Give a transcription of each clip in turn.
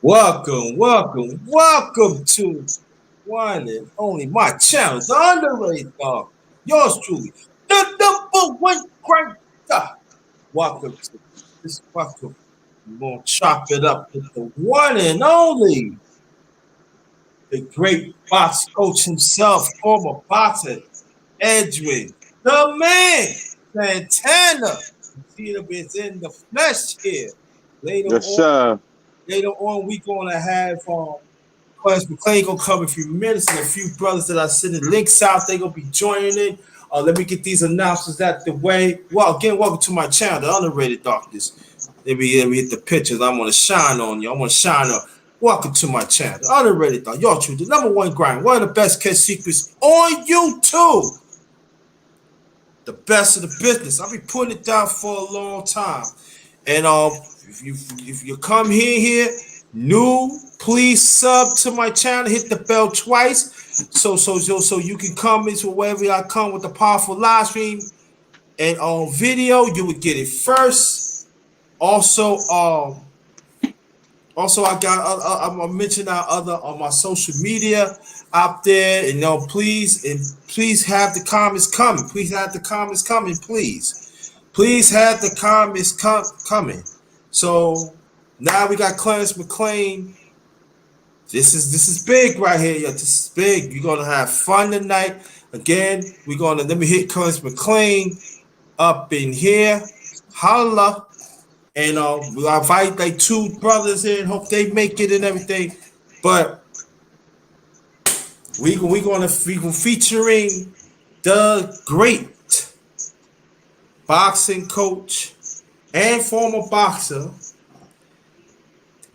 Welcome to one and only my channel, the underrated dog. Yours truly, the number one grinder. Welcome to this. Welcome. We're gonna chop it up with the one and only, the great box coach himself, former boxer Edwin, the man Santana. See him is in the flesh here. Later Yes, on, sir. we gonna have Clarence McClain gonna come in a few minutes, and a few brothers that are sending links out. They gonna be joining in. Let me get these announcements out the way. Well, again, welcome to my channel, the underrated darkness. Let me hit the pictures. I'm gonna shine on you. I'm gonna shine up. Welcome to my channel, the underrated dark. Y'all true, the number one grind, one of the best kept secrets on YouTube. The best of the business. I've been putting it down for a long time. And if you come here new, please sub to my channel, hit the bell twice. So you can come into wherever I come with the powerful live stream and on video. You would get it first. Also, also, I got I'm gonna mention our other on my social media out there, and please have the comments coming. Please have the comments coming. Please have the comments coming. So now we got Clarence McLean. This is big right here, yo. This is big. You're gonna have fun tonight. Again, we're gonna let me hit Clarence McLean up in here. Holla. And we invite like two brothers in. Hope they make it and everything. But we gonna featuring the great boxing coach and former boxer,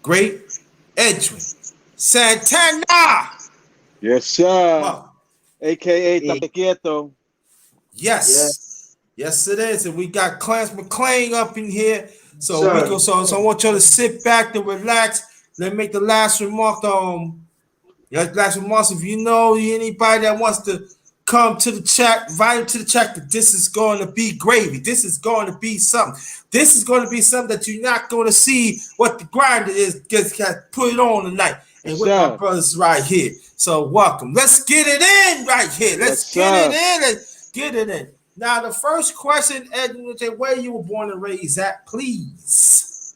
great Edwin Santana. Yes, sir. Wow. AKA Taquieto. Yes. Yes, it is. And we got Clarence McLean up in here. So we go. So I want y'all to sit back and relax. Let me make the last remark. Last remarks. If you know anybody that wants to come to the chat, invite them to the chat. That this is going to be gravy. This is going to be something. This is going to be something that you're not going to see what the grinder is. Just put it on tonight. And with my brothers right here. So welcome. Let's get it in right here. Let's get it in. Let's get it in. Now, the first question, Edwin, where you were born and raised at, please.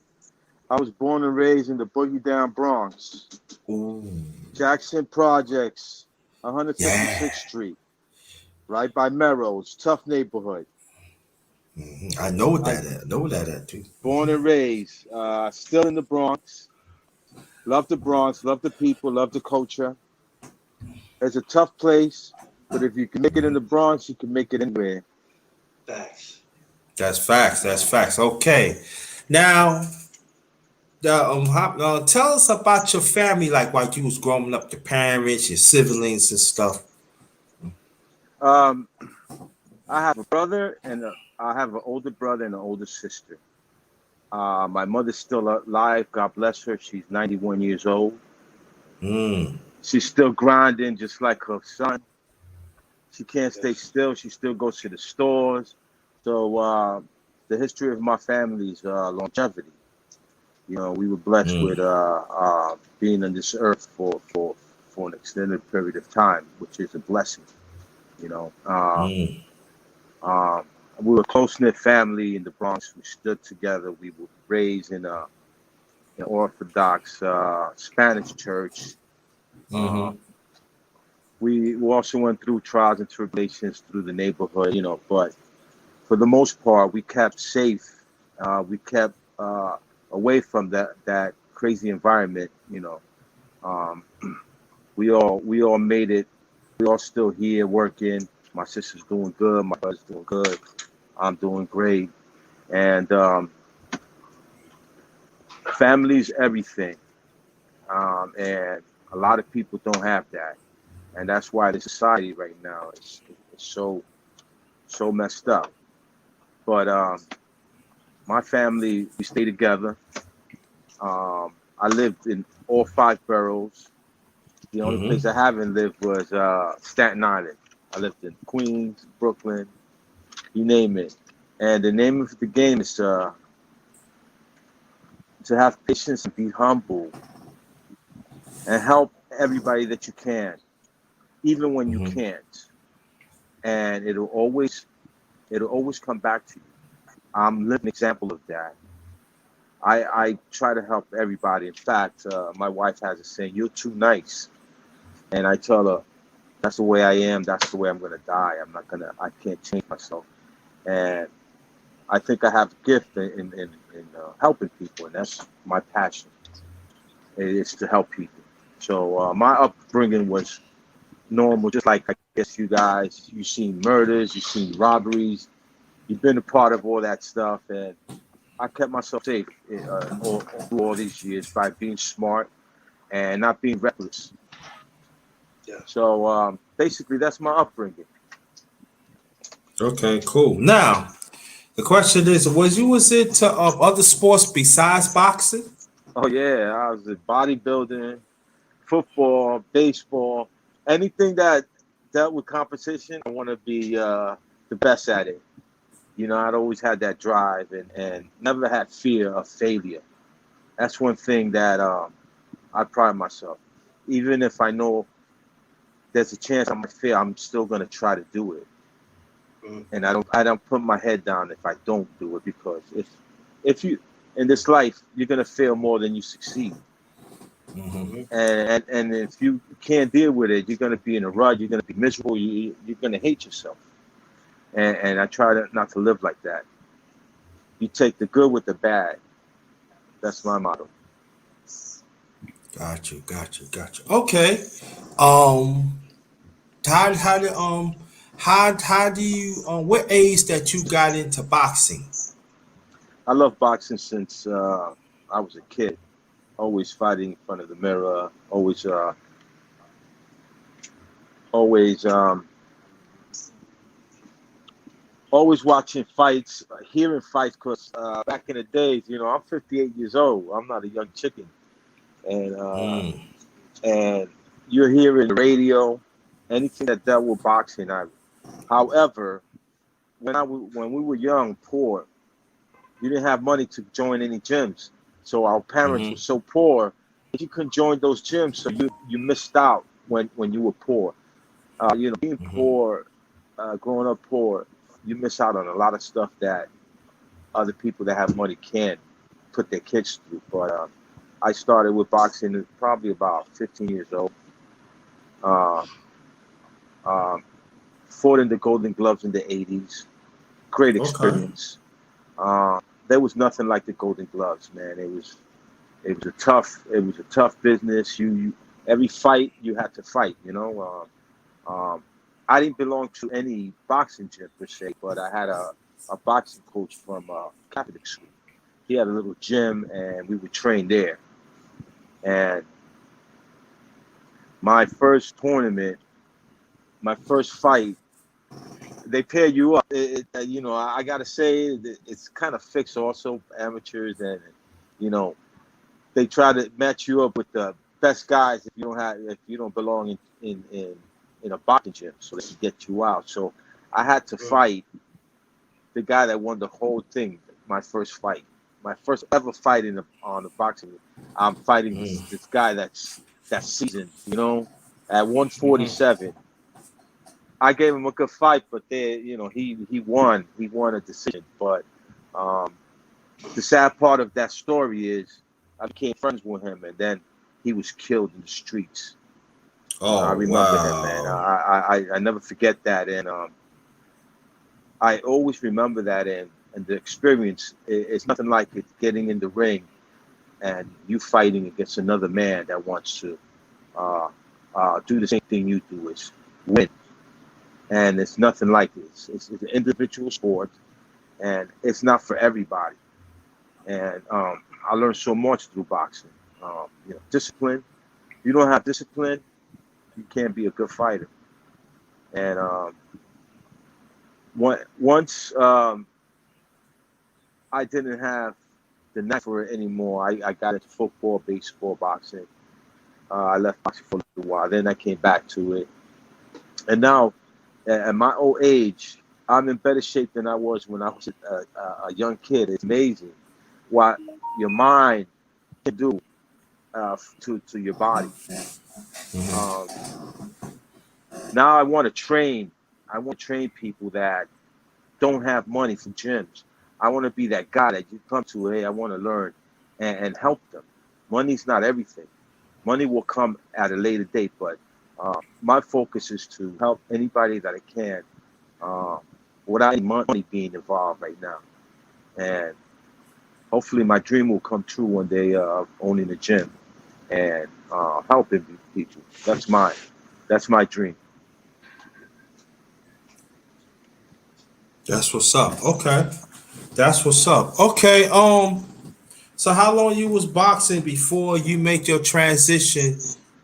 I was born and raised in the Boogie Down Bronx. Ooh. Jackson Projects, 156th Street, right by Melrose, tough neighborhood. Mm-hmm. I know that. I know that too. Born and raised, still in the Bronx. Love the Bronx, love the people, love the culture. It's a tough place, but if you can make it in the Bronx, you can make it anywhere. Facts. That's facts. That's facts. Okay. Now, tell us about your family, like while you was growing up, your parents, your siblings, and stuff. I have a brother, and I have an older brother and an older sister. My mother's still alive. God bless her. She's 91 years old. She's still grinding, just like her son. She can't stay still. She still goes to the stores. So the history of my family is longevity. You know, we were blessed with being on this earth for an extended period of time, which is a blessing. You know, we were a close-knit family in the Bronx. We stood together. We were raised in an Orthodox Spanish church. We also went through trials and tribulations through the neighborhood, you know, but for the most part, we kept safe. We kept away from that crazy environment, you know. We all made it. We all still here working. My sister's doing good. My brother's doing good. I'm doing great. And family's everything. And a lot of people don't have that. And that's why the society right now is so messed up. But my family, we stay together. I lived in all 5 boroughs. The only place I haven't lived was Staten Island. I lived in Queens, Brooklyn, you name it. And the name of the game is to have patience and be humble and help everybody that you can, even when you can't. And it'll always come back to you. I'm a living example of that. I try to help everybody. In fact, my wife has a saying, "You're too nice." And I tell her, that's the way I am. That's the way I'm going to die. I can't change myself. And I think I have a gift in helping people. And that's my passion. It's to help people. So my upbringing was normal, just like I guess you guys. You've seen murders, you've seen robberies. You've been a part of all that stuff. And I kept myself safe through all these years by being smart and not being reckless. Yeah. So basically, that's my upbringing. Okay, cool. Now, the question is, was you into other sports besides boxing? Oh yeah, I was in bodybuilding, football, baseball, anything that dealt with competition, I want to be the best at it. You know, I'd always had that drive and never had fear of failure. That's one thing that I pride myself. Even if I know there's a chance I might fail, I'm still gonna try to do it. Mm-hmm. And I don't put my head down if I don't do it, because if you in this life you're gonna fail more than you succeed. Mm-hmm. And if you can't deal with it, you're gonna be in a rut. You're gonna be miserable. You're gonna hate yourself. And I try to not to live like that. You take the good with the bad. That's my motto. Got you. Okay. Um, how did how do you what age that you got into boxing? I love boxing since I was a kid. Always fighting in front of the mirror. Always always watching fights, hearing fights. Cause back in the days, you know, I'm 58 years old. I'm not a young chicken, and Mm. and you're hearing the radio, anything that dealt with boxing. However, when we were young, poor, you didn't have money to join any gyms. So our parents were Mm-hmm. so poor, you couldn't join those gyms. So you missed out when you were poor. You know, being Mm-hmm. poor, growing up poor, you miss out on a lot of stuff that other people that have money can't put their kids through. But I started with boxing at probably about 15 years old. Uh, um, Fought in the Golden Gloves in the 80s. Great Okay. experience. There was nothing like the Golden Gloves, man. It was a tough business. You every fight you had to fight. You know, I didn't belong to any boxing gym per se, but I had a boxing coach from Catholic school. He had a little gym, and we would train there. And my first tournament, my first fight, they pair you up. You know, I gotta say it's kind of fixed also amateurs, and you know they try to match you up with the best guys if you don't belong in a boxing gym, so they can get you out. So I had to fight the guy that won the whole thing. My first fight, my first ever fight on the boxing. I'm fighting this guy that's seasoned. You know, at Mm-hmm. 147. I gave him a good fight, but you know, he won. He won a decision. But um, the sad part of that story is I became friends with him, and then he was killed in the streets. I Oh remember him, man. wow. I never forget that, and I always remember that, and the experience. It's nothing like it getting in the ring and you fighting against another man that wants to uh, do the same thing you do, is win. And it's nothing like this. It's an individual sport, and it's not for everybody. And I learned so much through boxing. You know, discipline. If you don't have discipline, you can't be a good fighter. And once I didn't have the knack for it anymore, I got into football, baseball, boxing. I left boxing for a little while. Then I came back to it. And now, at my old age, I'm in better shape than I was when I was a young kid. It's amazing what your mind can do to your body. Um, Now I want to train. I want to train people that don't have money for gyms. I want to be that guy that you come to. Hey, I want to learn and help them. Money's not everything. Money will come at a later date, but my focus is to help anybody that I can uh, without any money being involved right now. And hopefully, my dream will come true one day, owning a gym and helping people. That's my dream. That's what's up. Okay. That's what's up. Okay. So how long you was boxing before you make your transition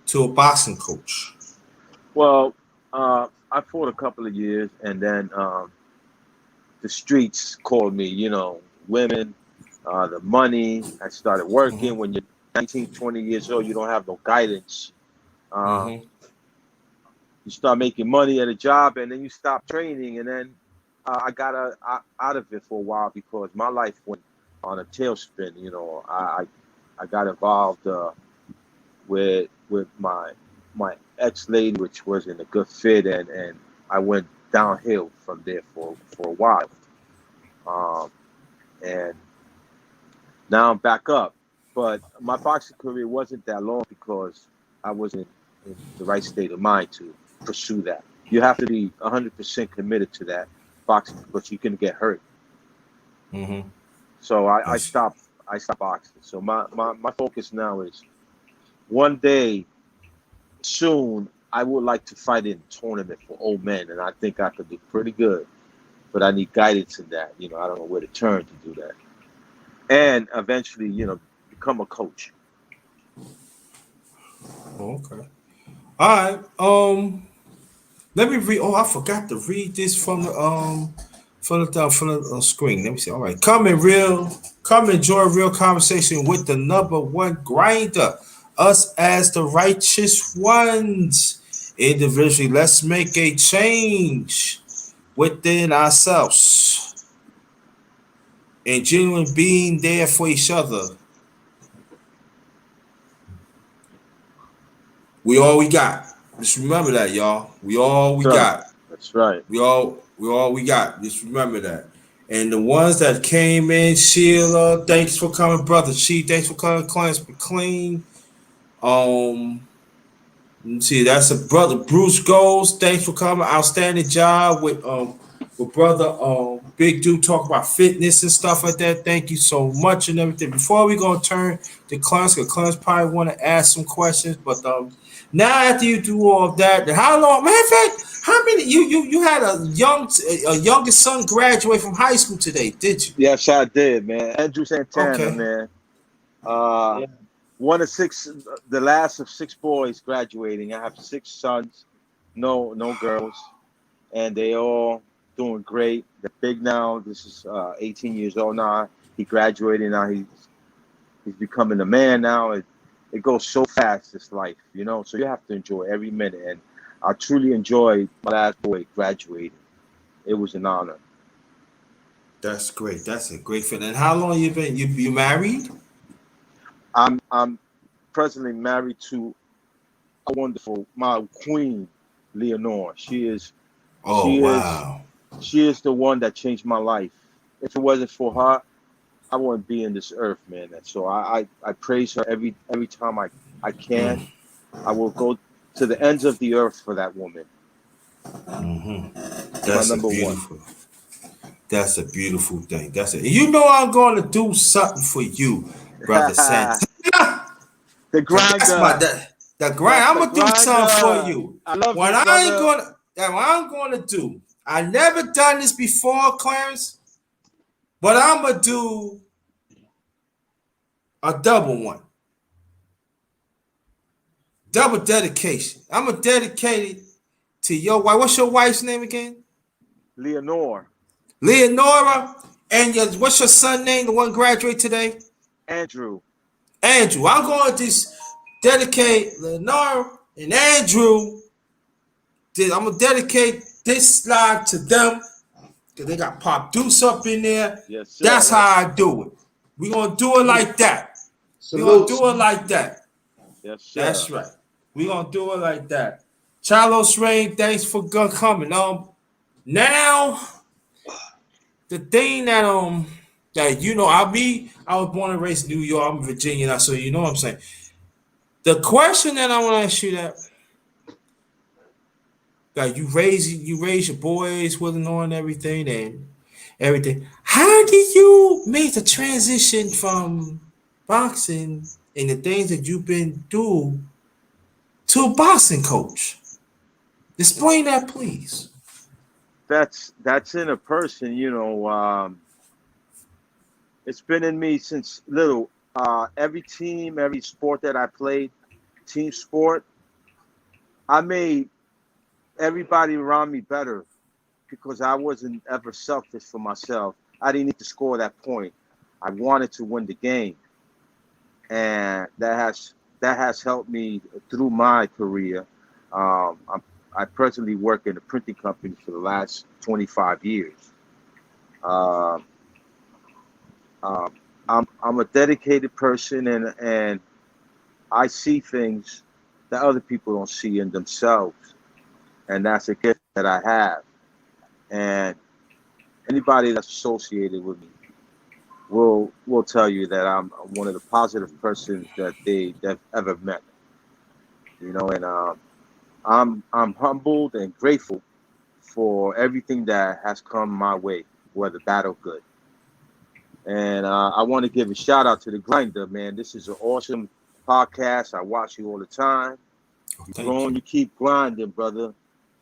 to a boxing coach? Well, I fought a couple of years, and then the streets called me. You know, women, the money. I started working. When you're 19, 20 years old, you don't have no guidance. Uh, Mm-hmm. you start making money at a job, and then you stop training, and then I got out of it for a while because my life went on a tailspin. You know, I got involved with my ex lady, which wasn't a good fit, and I went downhill from there for a while. Um, and now I'm back up. But my boxing career wasn't that long because I wasn't in the right state of mind to pursue that. You have to be 100% committed to that boxing because you can get hurt. Mm-hmm. So I Yes. stopped. I stopped boxing. So my focus now is one day soon I would like to fight in a tournament for old men, and I think I could do pretty good. But I need guidance in that. You know, I don't know where to turn to do that. And eventually, you know, become a coach. Okay. All right. Let me read. Oh, I forgot to read this from the screen. Let me see. All right. Come enjoy a real conversation with the number one grinder. Us as the righteous ones. Individually, let's make a change within ourselves and genuine being there for each other. We all we got. Just remember that, y'all. We all we That's right. got. That's right. We all we got. Just remember that. And the ones that came in, Sheila, thanks for coming, brother. She, thanks for coming, Clarence McLean. Um, let's see, that's a brother. Bruce Goals, thanks for coming. Outstanding job with brother Big Dude talk about fitness and stuff like that. Thank you so much and everything. Before we gonna turn to Clarence, because Clarence probably want to ask some questions, but now after you do all of that, how long? Matter of fact, how many you had a youngest son graduate from high school today? Did you? Yes, I did, man. Andrew Santana, Okay. man. Uh, Yeah. one of six, the last of six boys graduating. I have six sons, no girls, and they all doing great. They're big now. This is 18 years old now. He graduated now. He's becoming a man now. It goes so fast, this life, you know. So you have to enjoy every minute. And I truly enjoyed my last boy graduating. It was an honor. That's great. That's a great fit. And how long you been? You married? I'm presently married to a wonderful my queen, Leonore. Oh She is wow. she is the one that changed my life. If it wasn't for her, I wouldn't be in this earth, man. And so I praise her every time I can. Mm, I will go to the ends of the earth for that woman. She's my that's a number one. beautiful. That's a beautiful thing. That's it. You know I'm going to do something for you, brother Santana. The Cause that's my grinder. the grind. That's I'm the gonna do something for grinder. you. I love What you, I ain't brother. gonna that what I'm gonna do. I never done this before, Clarence, but I'm gonna do a double one. Double dedication. I'm gonna dedicate it to your wife. What's your wife's name again? Leonore. Leonora. And what's your son name? The one graduate today? Andrew. Andrew. I'm going to just dedicate Leonora and Andrew. I'm gonna dedicate this live to them because they got Pop Deuce up in there. Yes, That's sir. how I do it. We're gonna do it like that. We're gonna Salute. do it like that. Yes, sir. That's right. We're gonna do it like that. Charlos Rain, thanks for coming. Now the thing that I was born and raised in New York. I'm Virginia now, so you know what I'm saying. The question that I want to ask you that you raise your boys with and on everything and everything. How did you make the transition from boxing and the things that you've been doing to a boxing coach? Explain that, please. That's in a person, you know. It's been in me since little. Every team, every sport that I played, team sport, I made everybody around me better because I wasn't ever selfish for myself. I didn't need to score that point. I wanted to win the game, and that has helped me through my career. I presently work in a printing company for the last 25 years. Um, um, I'm a dedicated person, and I see things that other people don't see in themselves, and that's a gift that I have. And anybody that's associated with me will tell you that I'm one of the positive persons that they've ever met. And I'm humbled and grateful for everything that has come my way, whether bad or good. And I want to give a shout out to the Grinder, man. This is an awesome podcast. I watch you all the time. Oh, You're thank growing, you. you keep grinding, brother.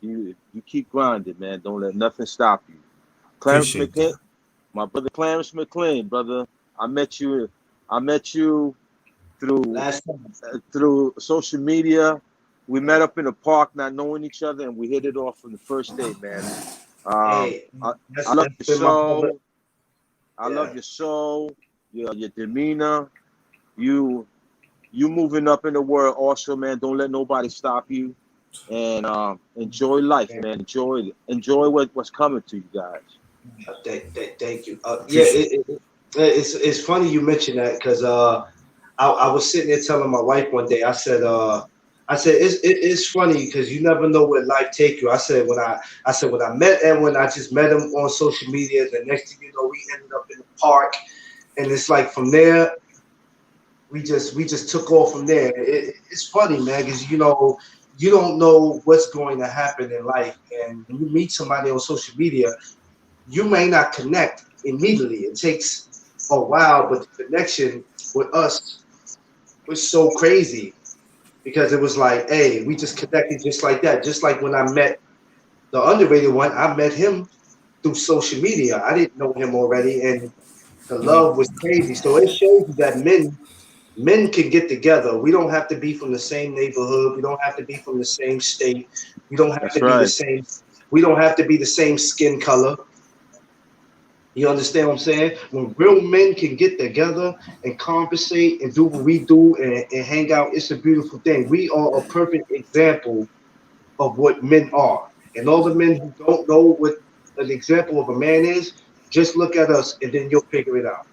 You keep grinding, man. Don't let nothing stop you. Clarence Appreciate McClain, that. my brother Clarence McClain, brother. I met you. I met you through Last time. through social media. We met up in the park, not knowing each other, and we hit it off from the first day, man. Um, Hey, I, I that's love that's your been my brother. soul. I love Yeah. your soul, your demeanor. You you moving up in the world, also, man. Don't let nobody stop you, and enjoy life, man. Enjoy what's coming to you guys. Thank you. Yeah, Appreciate it. it's funny you mentioned that because I was sitting there telling my wife one day. I said it's funny because you never know where life take you. I said when I met Edwin, I just met him on social media. The next thing you know, we ended up in the park, and it's like from there we just took off from there. It's funny, man, because you don't know what's going to happen in life, and when you meet somebody on social media, you may not connect immediately. It takes a while, but the connection with us was so crazy because it was like, hey, we just connected just like that. Just like when I met the underrated one, I met him through social media. I didn't know him already, and the love was crazy. So it shows you that men can get together. We don't have to be from the same neighborhood. We don't have to be from the same state. We don't have That's to be the right. same. We don't have to be the same skin color. You understand what I'm saying? When real men can get together and conversate and do what we do and hang out, it's a beautiful thing. We are a perfect example of what men are. And all the men who don't know what an example of a man is, just look at us and then you'll figure it out.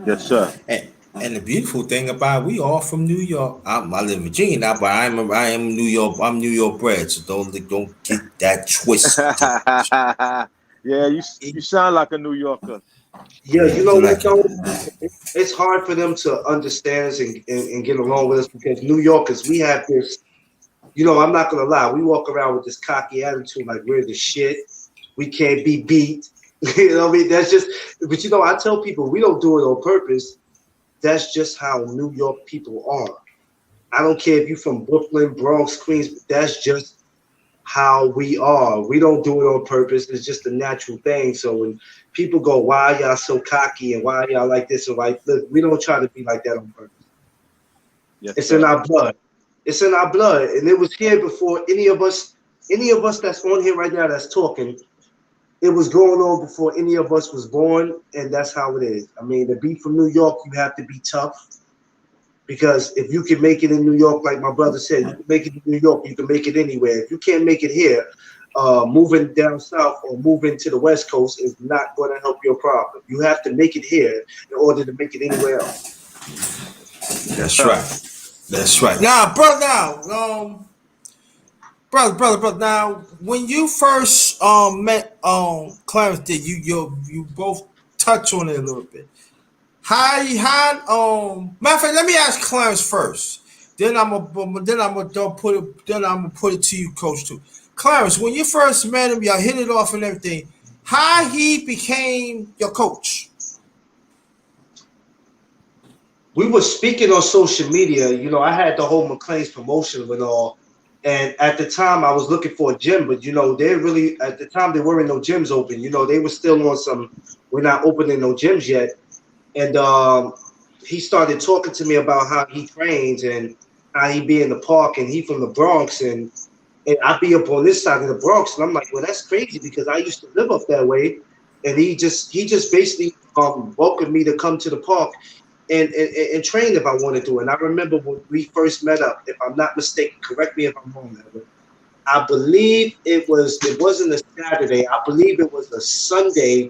Yes, sir. And the beautiful thing about it, we all from New York. I live in Virginia now, but I am New York. I'm New York bred, so don't get that twisted. Yeah, you sound like a New Yorker. Yeah, Yeah, you know so what like though? It's hard for them to understand and get along with us because New Yorkers, we have this, I'm not gonna lie, we walk around with this cocky attitude like we're the shit. We can't be beat. You know what I mean? That's just, but I tell people we don't do it on purpose. That's just how New York people are. I don't care if you're from Brooklyn, Bronx, Queens, but that's just how we are. We don't do it on purpose. It's just a natural thing. So when people go, why are y'all so cocky and why are y'all like this and like, look, we don't try to be like that on purpose. Yes, It's in sir. our blood. It's in our blood. And it was here before any of us that's on here right now that's talking, it was going on before any of us was born, and that's how it is. I mean, to be from New York, you have to be tough because if you can make it in New York, like my brother said, you can make it in New York, you can make it anywhere. If you can't make it here, moving down south or moving to the West Coast is not going to help your problem. You have to make it here in order to make it anywhere else. that's right. That's right. Now, brother, brother. Now, when you first met Clarence, did you both touch on it a little bit? Matter of fact, let me ask Clarence first. Then I'm gonna put it to you, Coach, too. Clarence, when you first met him, y'all hit it off and everything. How he became your coach? We were speaking on social media. I had the whole McLean's promotion and all. And at the time, I was looking for a gym, but they really at the time there weren't no gyms open. They were still on some. We're not opening no gyms yet. And he started talking to me about how he trains and how he be in the park, and he from the Bronx, and I be up on this side of the Bronx, and I'm like, well, that's crazy because I used to live up that way, and he just basically welcomed me to come to the park and train if I wanted to. And I remember when we first met up, if I'm not mistaken, correct me if I'm wrong, Edwin. I believe it wasn't a Saturday. I believe it was a Sunday,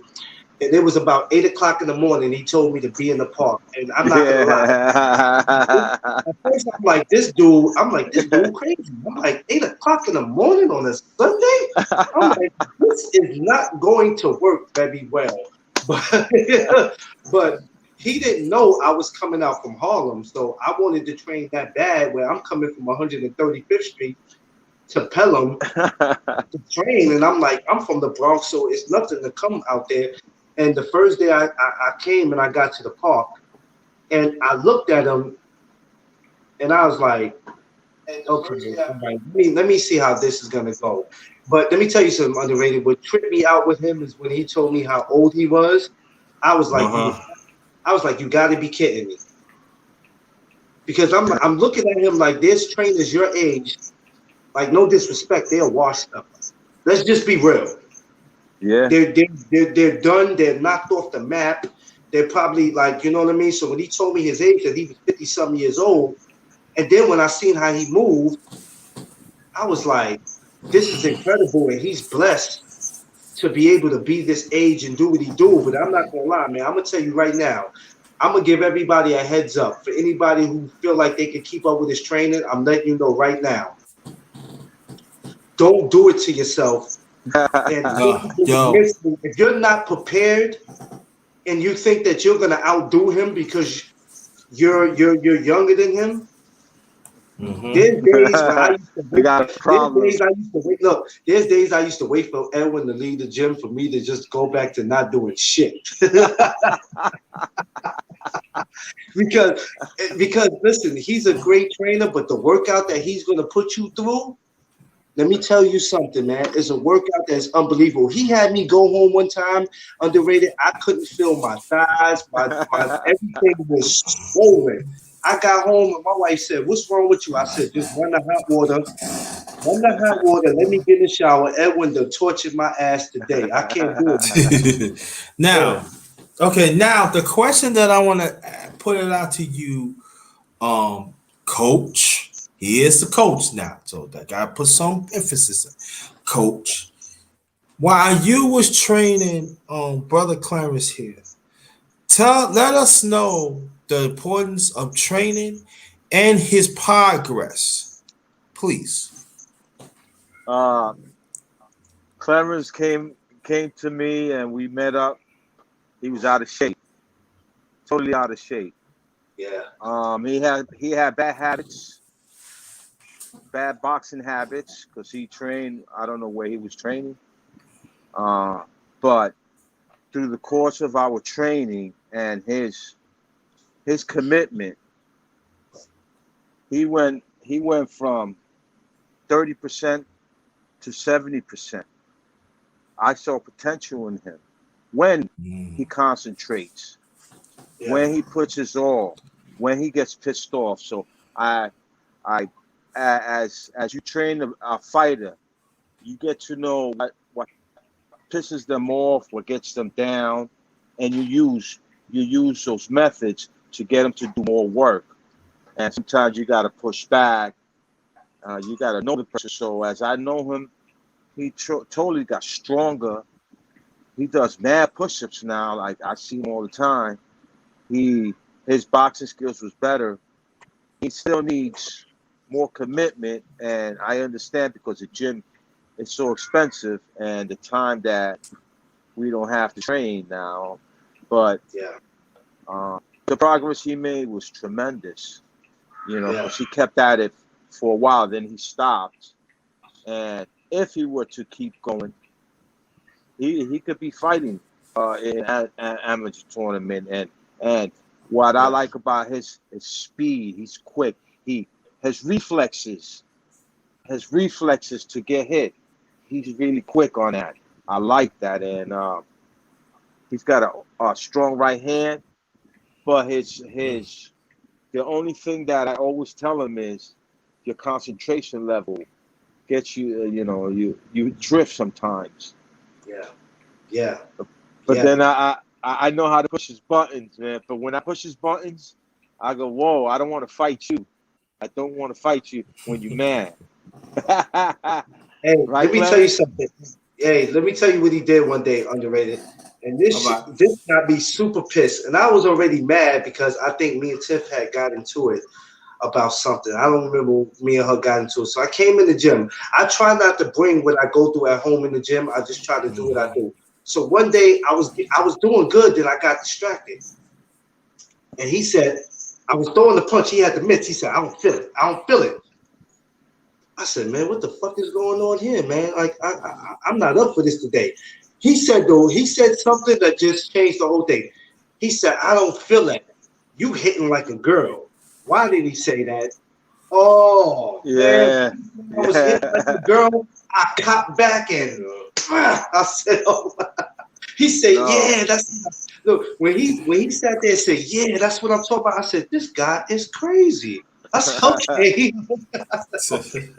and it was about 8 o'clock in the morning. He told me to be in the park, and I'm not gonna lie. Yeah. At first, I'm like, this dude crazy. I'm like, 8 o'clock in the morning on a Sunday. I'm like, this is not going to work very well. But but he didn't know I was coming out from Harlem, so I wanted to train that bad. Where I'm coming from 135th Street to Pelham to train, and I'm like, I'm from the Bronx, so it's nothing to come out there. And the first day I came and I got to the park, and I looked at him, and I was like, okay, all right, let me see how this is gonna go. But let me tell you something underrated. What tripped me out with him is when he told me how old he was. I was like, you got to be kidding me. Because I'm looking at him like there's trainers your age, like no disrespect, they're washed up. Let's just be real. Yeah. They're done. They're knocked off the map. They're probably like, you know what I mean. So when he told me his age, that he was 50-something years old, and then when I seen how he moved, I was like, this is incredible, and he's blessed to be able to be this age and do what he do. But I'm not gonna lie, man. I'm gonna tell you right now. I'm gonna give everybody a heads up. For anybody who feel like they can keep up with his training, I'm letting you know right now. Don't do it to yourself. And Yo, if you're not prepared and you think that you're gonna outdo him because you're younger than him, there's days where I used to We wait. got a problem. There's days I used to wait. Look, there's days I used to wait for Edwin to leave the gym for me to just go back to not doing shit. because listen, he's a great trainer, but the workout that he's gonna put you through, let me tell you something, man. It's a workout that's unbelievable. He had me go home one time, underrated. I couldn't feel my thighs, my everything was swollen. I got home and my wife said, "What's wrong with you?" I said, "Just run the hot water. Run the hot water. Let me get in the shower." Edwin done tortured my ass today. I can't do it. now, okay, now the question that I want to put it out to you, coach. He is the coach now, so that gotta put some emphasis on. Coach. While you was training brother Clarence here, let us know the importance of training and his progress, please. Clarence came to me and we met up. He was out of shape, totally out of shape. Yeah. He had bad habits, bad boxing habits, because he trained. I don't know where he was training, but through the course of our training and his commitment, he went from 30% to 70%. I saw potential in him when he concentrates, when he puts his all, when he gets pissed off. So I as you train a fighter, you get to know what pisses them off, what gets them down, and you use those methods to get them to do more work. And sometimes you got to push back. You got to know the person. So as I know him, he totally got stronger. He does mad push-ups now. Like I see him all the time. His boxing skills was better. He still needs more commitment, and I understand because the gym is so expensive and the time that we don't have to train now. But the progress he made was tremendous. You know, because he kept at it for a while, then he stopped. And if he were to keep going, he could be fighting in an amateur tournament. And what I like about his speed, he's quick. He has reflexes to get hit. He's really quick on that. I like that. And he's got a strong right hand, but the only thing that I always tell him is your concentration level gets you, you drift sometimes. Yeah. But then I know how to push his buttons, man. But when I push his buttons, I go, whoa, I don't want to fight you. I don't want to fight you when you're mad. Hey, Right, let me tell you Clem? something. Hey, let me tell you what he did one day, underrated. And All right. this got me super pissed. And I was already mad because I think me and Tiff had got into it about something. I don't remember me and her got into it. So I came in the gym. I try not to bring what I go through at home in the gym. I just try to do what I do. So one day I was doing good, then I got distracted. And he said, I was throwing the punch. He had the mitts. He said, I don't feel it. I don't feel it. I said, man, what the fuck is going on here, man? Like, I'm not up for this today. He said, though, he said something that just changed the whole thing. He said, I don't feel it. You hitting like a girl. Why did he say that? Oh, man, Yeah, I was hitting like a yeah. girl. I copped back and I said, oh, he said, No. yeah, that's look, when he sat there and said, yeah, that's what I'm talking about. I said, this guy is crazy. I said, okay. I said, okay.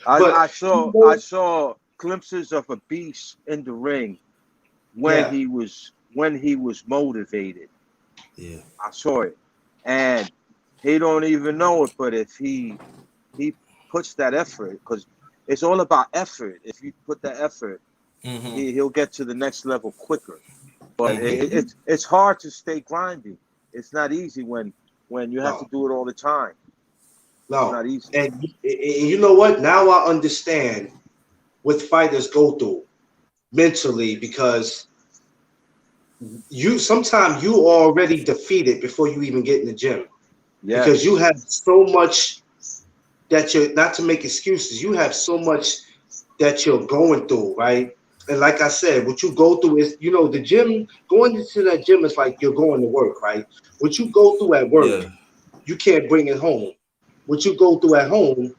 But I saw glimpses of a beast in the ring yeah, when he was motivated. Yeah. I saw it, and he don't even know it. But if he puts that effort, because it's all about effort. If you put that effort, he'll get to the next level quicker. But it's hard to stay grinding. It's not easy when you have to no, do it all the time. It's no. not easy. And you know what? Now I understand what fighters go through mentally because you sometimes you are already defeated before you even get in the gym because you Yes. have so much that you're not to make excuses. You have so much that you're going through, right? And like I said, what you go through is, the gym, going into that gym is like you're going to work, right? What you go through at work, Yeah. you can't bring it home. What you go through at home,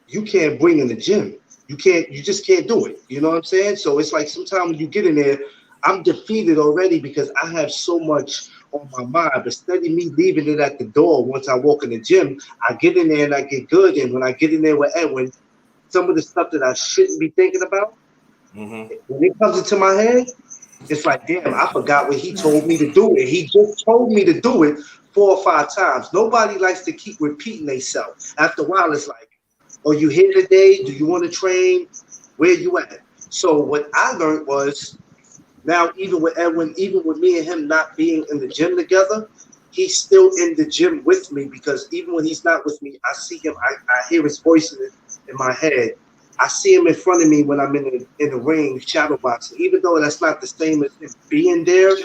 you can't bring in the gym. You just can't do it. You know what I'm saying? So it's like sometimes when you get in there, I'm defeated already because I have so much on my mind. But instead of me leaving it at the door once I walk in the gym, I get in there and I get good. And when I get in there with Edwin, some of the stuff that I shouldn't be thinking about, when it comes into my head, it's like, damn, I forgot what he told me to do. And he just told me to do it 4 or 5 times. Nobody likes to keep repeating themselves. After a while, it's like, are you here today? Do you want to train? Where you at? So what I learned was now even with Edwin, even with me and him not being in the gym together, he's still in the gym with me because even when he's not with me, I see him. I hear his voice in my head. I see him in front of me when I'm in the ring shadow boxing. Even though that's not the same as him being there,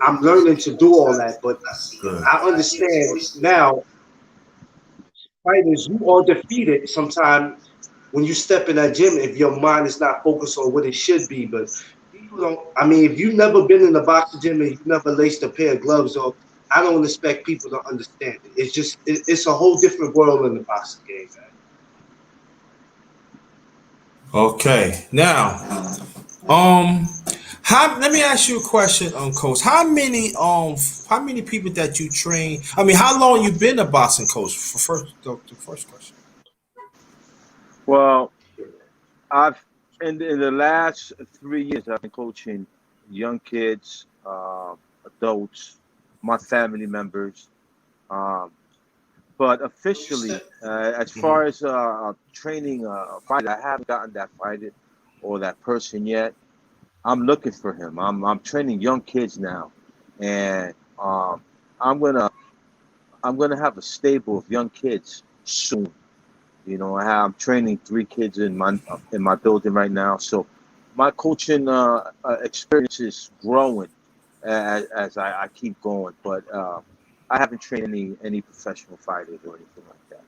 I'm learning to do all that. But Good. I understand now, fighters, you are defeated sometimes when you step in that gym if your mind is not focused on what it should be. But people don't. I mean, if you've never been in a boxing gym and you've never laced a pair of gloves off, I don't expect people to understand it. It's just it's a whole different world in the boxing game, man. Okay. Now, um, how? Let me ask you a question, Coach. How many people that you train? I mean, how long you been a boxing coach? For the first question. Well, I've in the last 3 years, I've been coaching young kids, adults, my family members. Um, but officially, as far as training a fighter, I haven't gotten that fighter or that person yet. I'm looking for him. I'm training young kids now, and I'm gonna I'm gonna have a stable of young kids soon. I'm training 3 kids in my building right now, so my coaching experience is growing as I keep going. But I haven't trained any professional fighters or anything like that.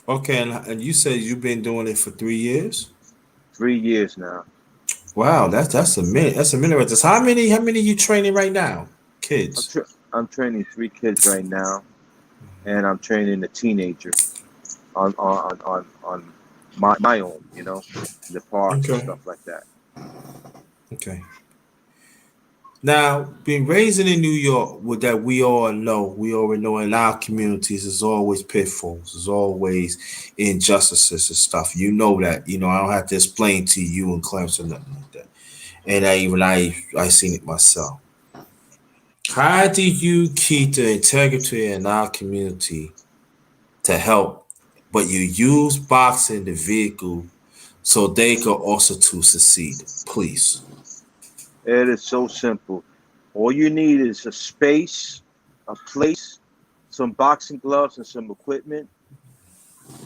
Okay, and you said you've been doing it for 3 years. 3 years now. Wow, that's a minute. That's a minute. Right there. So how many you training right now? I'm Kids. tra- I'm training 3 kids right now, and I'm training a teenager on my own, in the park and Okay. stuff like that. Okay. Now, being raised in New York, with that we already know in our communities, there's always pitfalls, there's always injustices and stuff. You know that. I don't have to explain to you and Clemson nothing like that. And I seen it myself. How do you keep the integrity in our community to help, but you use boxing the vehicle so they could also to succeed? Please. It is so simple. All you need is a space, a place, some boxing gloves, and some equipment.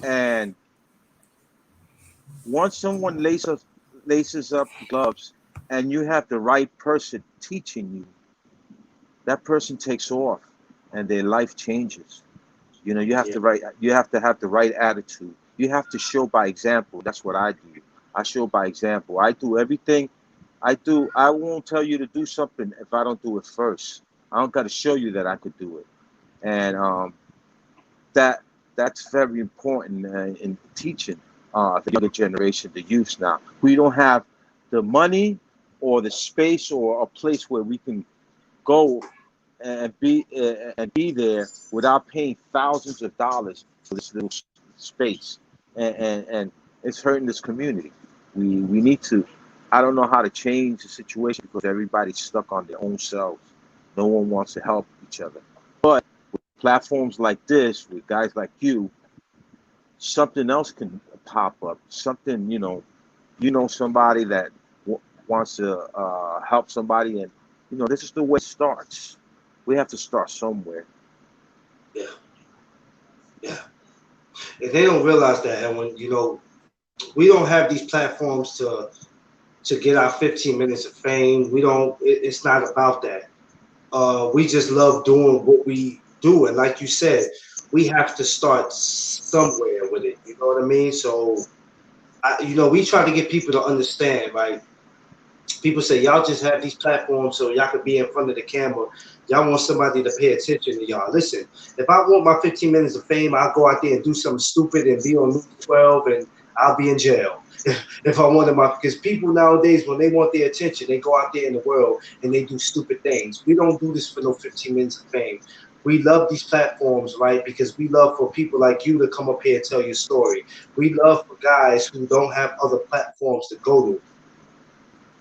And once someone laces up the gloves, and you have the right person teaching you, that person takes off, and their life changes. You know, Yeah. you have to have the right attitude. You have to show by example. That's what I do. I show by example. I do everything I do. I won't tell you to do something if I don't do it first. I don't got to show you that I could do it. And that that's very important in teaching the younger generation, the youth now. We don't have the money or the space or a place where we can go and be there without paying thousands of dollars for this little space, and it's hurting this community. We need to. I don't know how to change the situation because everybody's stuck on their own selves. No one wants to help each other. But with platforms like this, with guys like something else can pop up. Something somebody that wants to help somebody, and this is the way it starts. We have to start somewhere. Yeah, yeah. And they don't realize that, and when we don't have these platforms to get our 15 minutes of fame. We don't. It's not about that. We just love doing what we do, and like you said, we have to start somewhere with it. You know what I mean? So, we try to get people to understand. Right? People say y'all just have these platforms so y'all could be in front of the camera. Y'all want somebody to pay attention to y'all. Listen, if I want my 15 minutes of fame, I'll go out there and do something stupid and be on News 12 and I'll be in jail. If I wanted because people nowadays, when they want their attention, they go out there in the world and they do stupid things. We don't do this for no 15 minutes of fame. We love these platforms, right? Because we love for people like you to come up here and tell your story. We love for guys who don't have other platforms to go to.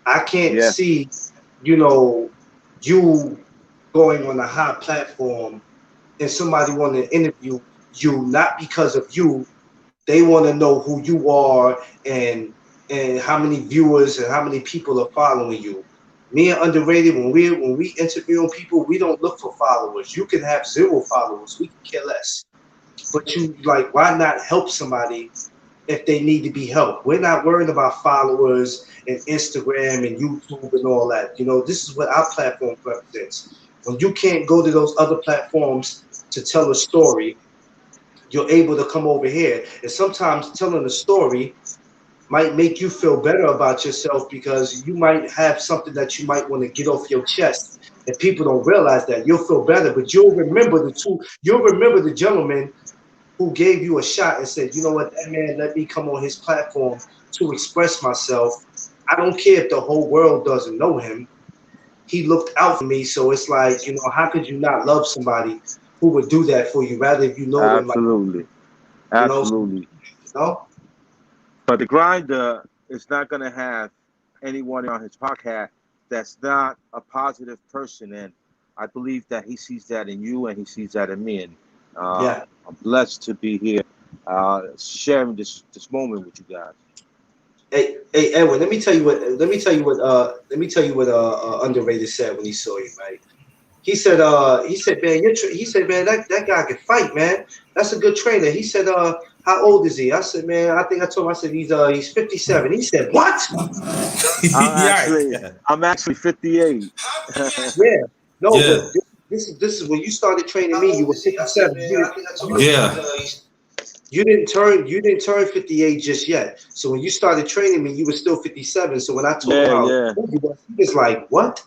I can't Yeah, see, you going on a high platform and somebody want to interview you, not because of you. They want to know who you are and how many viewers and how many people are following you. Me and Underrated, when we interviewing people, we don't look for followers. You can have 0 followers. We can care less. But you like, why not help somebody if they need to be helped? We're not worried about followers and Instagram and YouTube and all that. This is what our platform represents. When you can't go to those other platforms to tell a story, you're able to come over here. And sometimes telling a story might make you feel better about yourself because you might have something that you might want to get off your chest. And people don't realize that. You'll feel better, but you'll remember the gentleman who gave you a shot and said, you know what, that man let me come on his platform to express myself. I don't care if the whole world doesn't know him. He looked out for me. So it's like, how could you not love somebody who would do that for you, rather if you know them, like, absolutely, you know, absolutely. you know? But the grinder is not going to have anyone on his podcast that's not a positive person, and I believe that he sees that in you, and he sees that in me. And Yeah. I'm blessed to be here, sharing this moment with you guys. Hey, Edwin, let me tell you what Underrated said when he saw you, right? He said, man, he said, man, that guy can fight, man. That's a good trainer. He said, how old is he? I said, man, I think I told him, I said, he's 57. He said, what? Yeah. I'm actually 58. Yeah. No, but Yeah. this is when you started training me, you were 57. Yeah. You didn't turn 58 just yet. So when you started training me, you were still 57. So when I told him Yeah, how yeah. old he was like, what?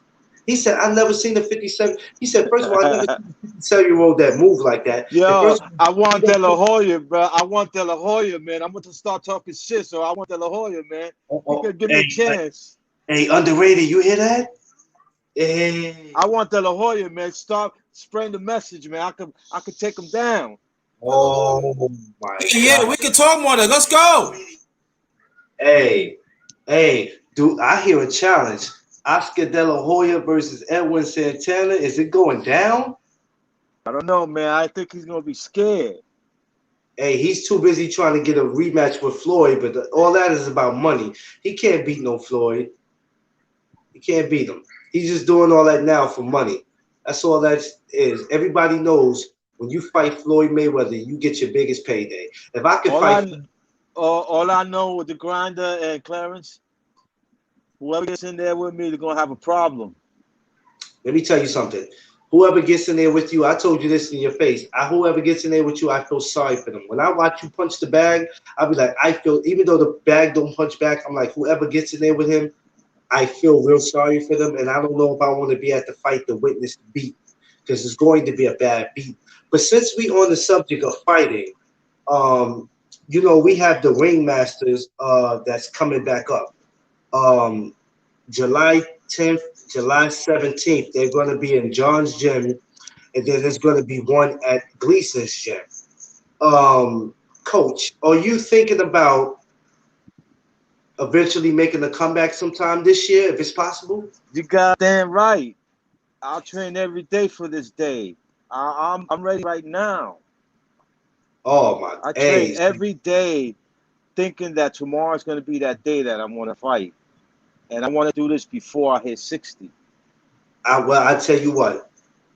He said, I've never seen a 57. He said, first of all, I never seen a 57-year-old that moved like that. And Yo, first of all, I he want De don't La Hoya, bro. I want De La Hoya, man. I'm going to start talking shit, so I want De La Hoya, man. You can give me a chance. hey, Underrated, you hear that? Hey. I want De La Hoya, man. Start spreading the message, man. I could take him down. Oh my Yeah, God. we can talk more. Then let's go. Hey, dude, I hear a challenge. Oscar De La Hoya versus Edwin Santana. Is it going down? I don't know, man. I think he's gonna be scared. Hey, he's too busy trying to get a rematch with Floyd, but all that is about money. He can't beat no Floyd. He can't beat him. He's just doing all that now for money. That's all that is. Everybody knows when you fight Floyd Mayweather, you get your biggest payday. If I could All fight, all I know with the grinder and Clarence, whoever gets in there with me, they're gonna have a problem. let me tell you something. Whoever gets in there with you, I told you this in your face. Whoever gets in there with you, I feel sorry for them. When I watch you punch the bag, I'll be like, I feel, even though the bag don't punch back, I'm like, whoever gets in there with him, I feel real sorry for them. And I don't know if I want to be at the fight to witness the beat because it's going to be a bad beat. But since we on the subject of fighting, um, we have the Ringmasters that's coming back up. Um, July 10th, July 17th, they're going to be in John's Gym, and then there's going to be one at Gleason's Gym. Coach, are you thinking about eventually making a comeback sometime this year, if it's possible? You goddamn right. I'll train every day for this day. I'm ready right now. Oh my! I train Hey, every day, thinking that tomorrow's going to be that day that I'm going to fight, and I want to do this before I hit 60. I tell you what,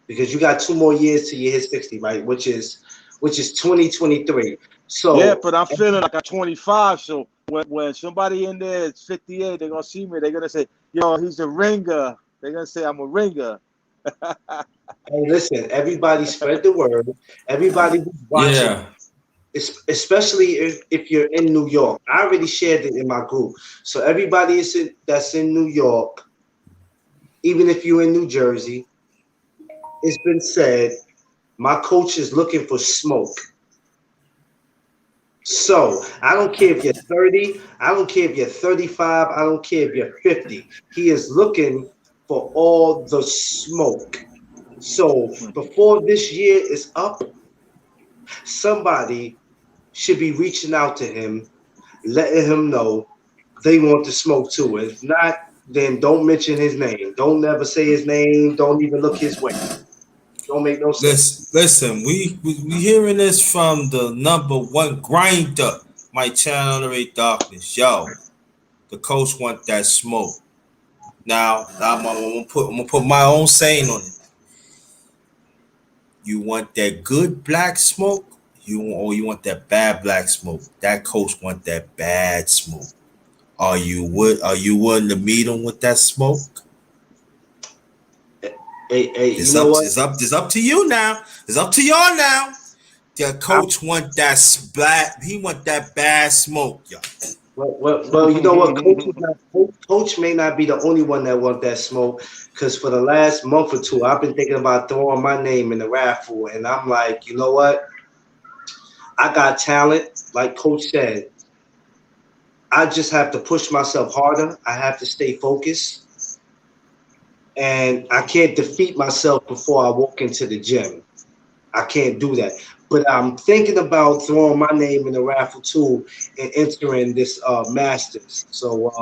because you got 2 more years till you hit 60, right? Which is 2023. Yeah, So but I'm feeling like I'm 25. So when somebody in there is 58, they're gonna see me. They're gonna say, "Yo, he's a ringer." They're gonna say I'm a ringer. hey, listen, everybody spread the word. Everybody who's watching, Yeah. especially if you're in New York. I already shared it in my group. So everybody that's in New York, even if you're in New Jersey, it's been said, my coach is looking for smoke. So I don't care if you're 30, I don't care if you're 35, I don't care if you're 50. He is looking for all the smoke. So before this year is up, somebody should be reaching out to him, letting him know they want the smoke too. If not, then don't mention his name. Don't never say his name. Don't even look his way. Don't make no sense. Listen. We hearing this from the number one grinder. My channel Rate Darkness. Yo, the coach want that smoke. Now I'm gonna put my own saying on it. You want that good black smoke, you want that bad black smoke. That coach want that bad smoke. Are you willing to meet him with that smoke? Hey, you know what? It's up to you now. It's up to y'all now. The I'm, coach want that black. He want that bad smoke, yo. well, you know what? Coach may not be the only one that want that smoke. Because for the last month or two, I've been thinking about throwing my name in the raffle, and I'm like, you know what? I got talent, like Coach said. I just have to push myself harder. I have to stay focused, and I can't defeat myself before I walk into the gym. I can't do that. But I'm thinking about throwing my name in the raffle too and entering this Masters. So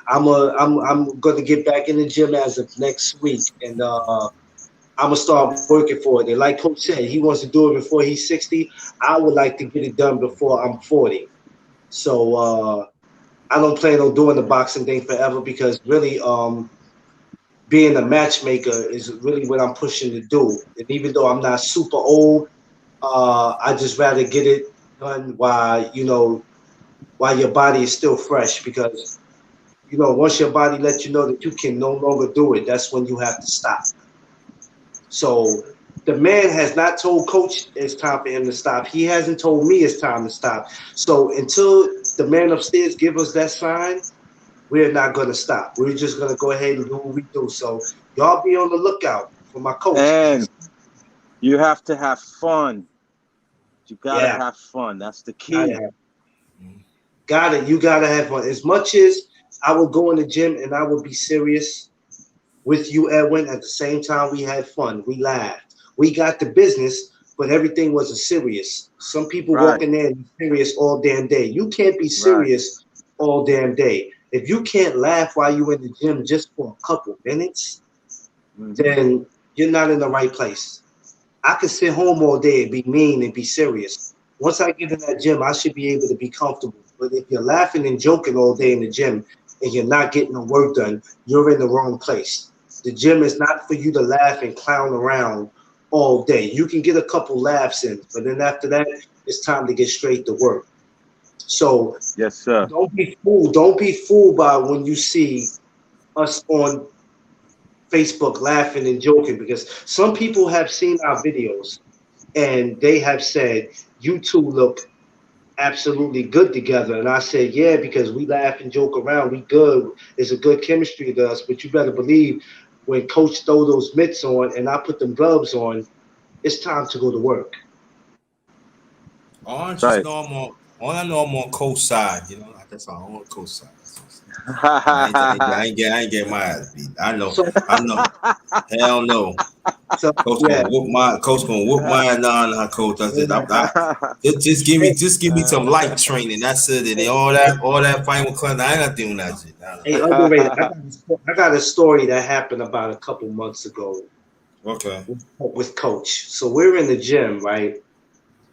I'm gonna get back in the gym as of next week, and I'm gonna start working for it. And like Coach said, he wants to do it before he's 60. I would like to get it done before I'm 40. So I don't plan on doing the boxing thing forever because really, being a matchmaker is really what I'm pushing to do. And even though I'm not super old, I just rather get it done while your body is still fresh because once your body lets you know that you can no longer do it, that's when you have to stop. So the man has not told Coach it's time for him to stop. He hasn't told me it's time to stop. So until the man upstairs give us that sign, we're not going to stop. We're just going to go ahead and do what we do. So y'all be on the lookout for my coach. And you have to have fun. You gotta Yeah, have fun. That's the gotta key. have, got it. You gotta have fun. As much as I would go in the gym and I would be serious with you, Edwin. At the same time, we had fun. We laughed. We got the business, but everything wasn't serious. Some people Right, walk in there and be serious all damn day. You can't be right. serious all damn day. If you can't laugh while you're in the gym just for a couple minutes, Mm-hmm. then you're not in the right place. I could sit home all day and be mean and be serious, Once I get in that gym, I should be able to be comfortable. But if you're laughing and joking all day in the gym and you're not getting the work done, you're in the wrong place. The gym is not for you to laugh and clown around all day. You can get a couple laughs in, but then after that, it's time to get straight to work. So Yes, sir. don't be fooled. Don't be fooled by when you see us on Facebook laughing and joking, because some people have seen our videos and they have said, you two look absolutely good together. And I said, yeah, because we laugh and joke around. We good. There's a good chemistry to us. But you better believe when Coach throw those mitts on and I put them gloves on, it's time to go to work. I just Right. know all I know I'm on coach side, you know. That's all I'm on coach side. I ain't get my ass beat. I know. Hell no. So yeah. Coach gonna whoop my nah, coach. Just give me some light training. That's it. And all that fighting with Clinton, I ain't not doing that shit. Hey, underrated. I got a story that happened about a couple months ago. Okay. With Coach. So we're in the gym, right?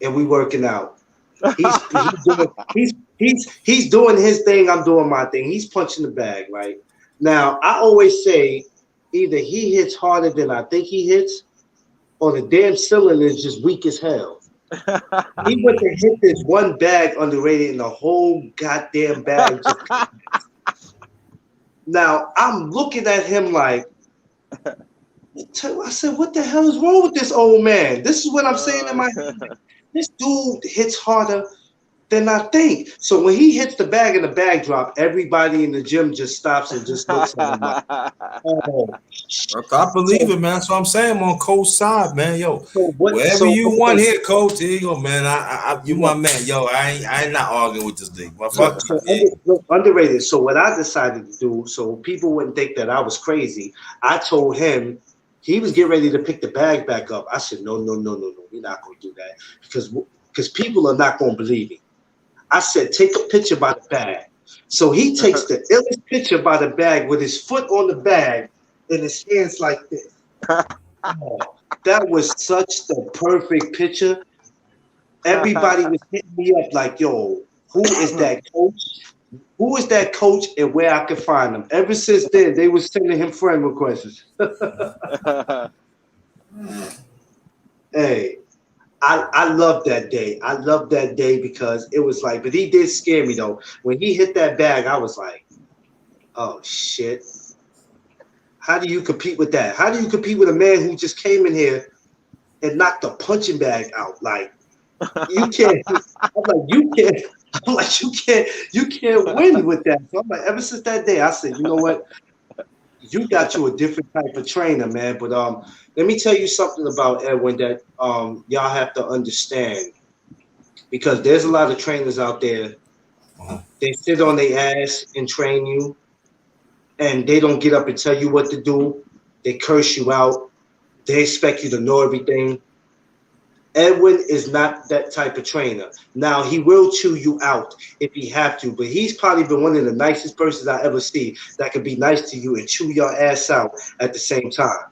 And we working out. He's doing his thing. I'm doing my thing. He's punching the bag, right? Now I always say either he hits harder than I think he hits, or the damn cylinder is just weak as hell. He went to hit this one bag underrated, and the whole goddamn bag just. Now I'm looking at him like, I said, what the hell is wrong with this old man? This is what I'm saying in my head. This dude hits harder than I think. So when he hits the bag and the bag drop, everybody in the gym just stops and just looks at him like, oh. I believe it, man. That's what I'm saying. I'm on coach side, man. Yo, So whatever you want here, coach. Here you go, man. You my man. Yo, I ain't not arguing with this league. Underrated. So what I decided to do, so people wouldn't think that I was crazy, I told him, he was getting ready to pick the bag back up. I said, no. We're not going to do that because people are not going to believe me. I said, take a picture by the bag. So he takes the illest picture by the bag with his foot on the bag and his hands like this. Oh, that was such the perfect picture. Everybody was hitting me up like, yo, who is that coach? Who is that coach and where I can find him? Ever since then, they was sending him friend requests. Hey, I love that day. I love that day because it was like, but he did scare me though. When he hit that bag, I was like, oh shit. How do you compete with that? How do you compete with a man who just came in here and knocked the punching bag out? Like, you can't. I'm like, you can't. I'm like, you can't win with that. So I'm like, ever since that day, I said, you know what? You got you a different type of trainer, man. But let me tell you something about Edwin that y'all have to understand, because there's a lot of trainers out there. They sit on their ass and train you, and they don't get up and tell you what to do. They curse you out. They expect you to know everything. Edwin is not that type of trainer. Now, he will chew you out if he have to, but he's probably been one of the nicest persons I ever see that could be nice to you and chew your ass out at the same time.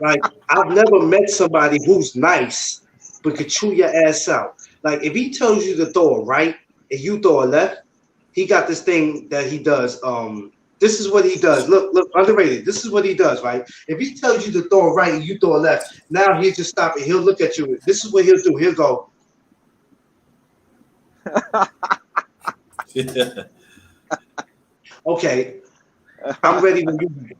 Like, I've never met somebody who's nice but could chew your ass out. Like, if he tells you to throw a right and you throw a left, he got this thing that he does. This is what he does. Look, underrated. This is what he does, right? If he tells you to throw a right and you throw a left, now he'll just stop and he'll look at you. This is what he'll do. He'll go. Okay, I'm ready when you're ready.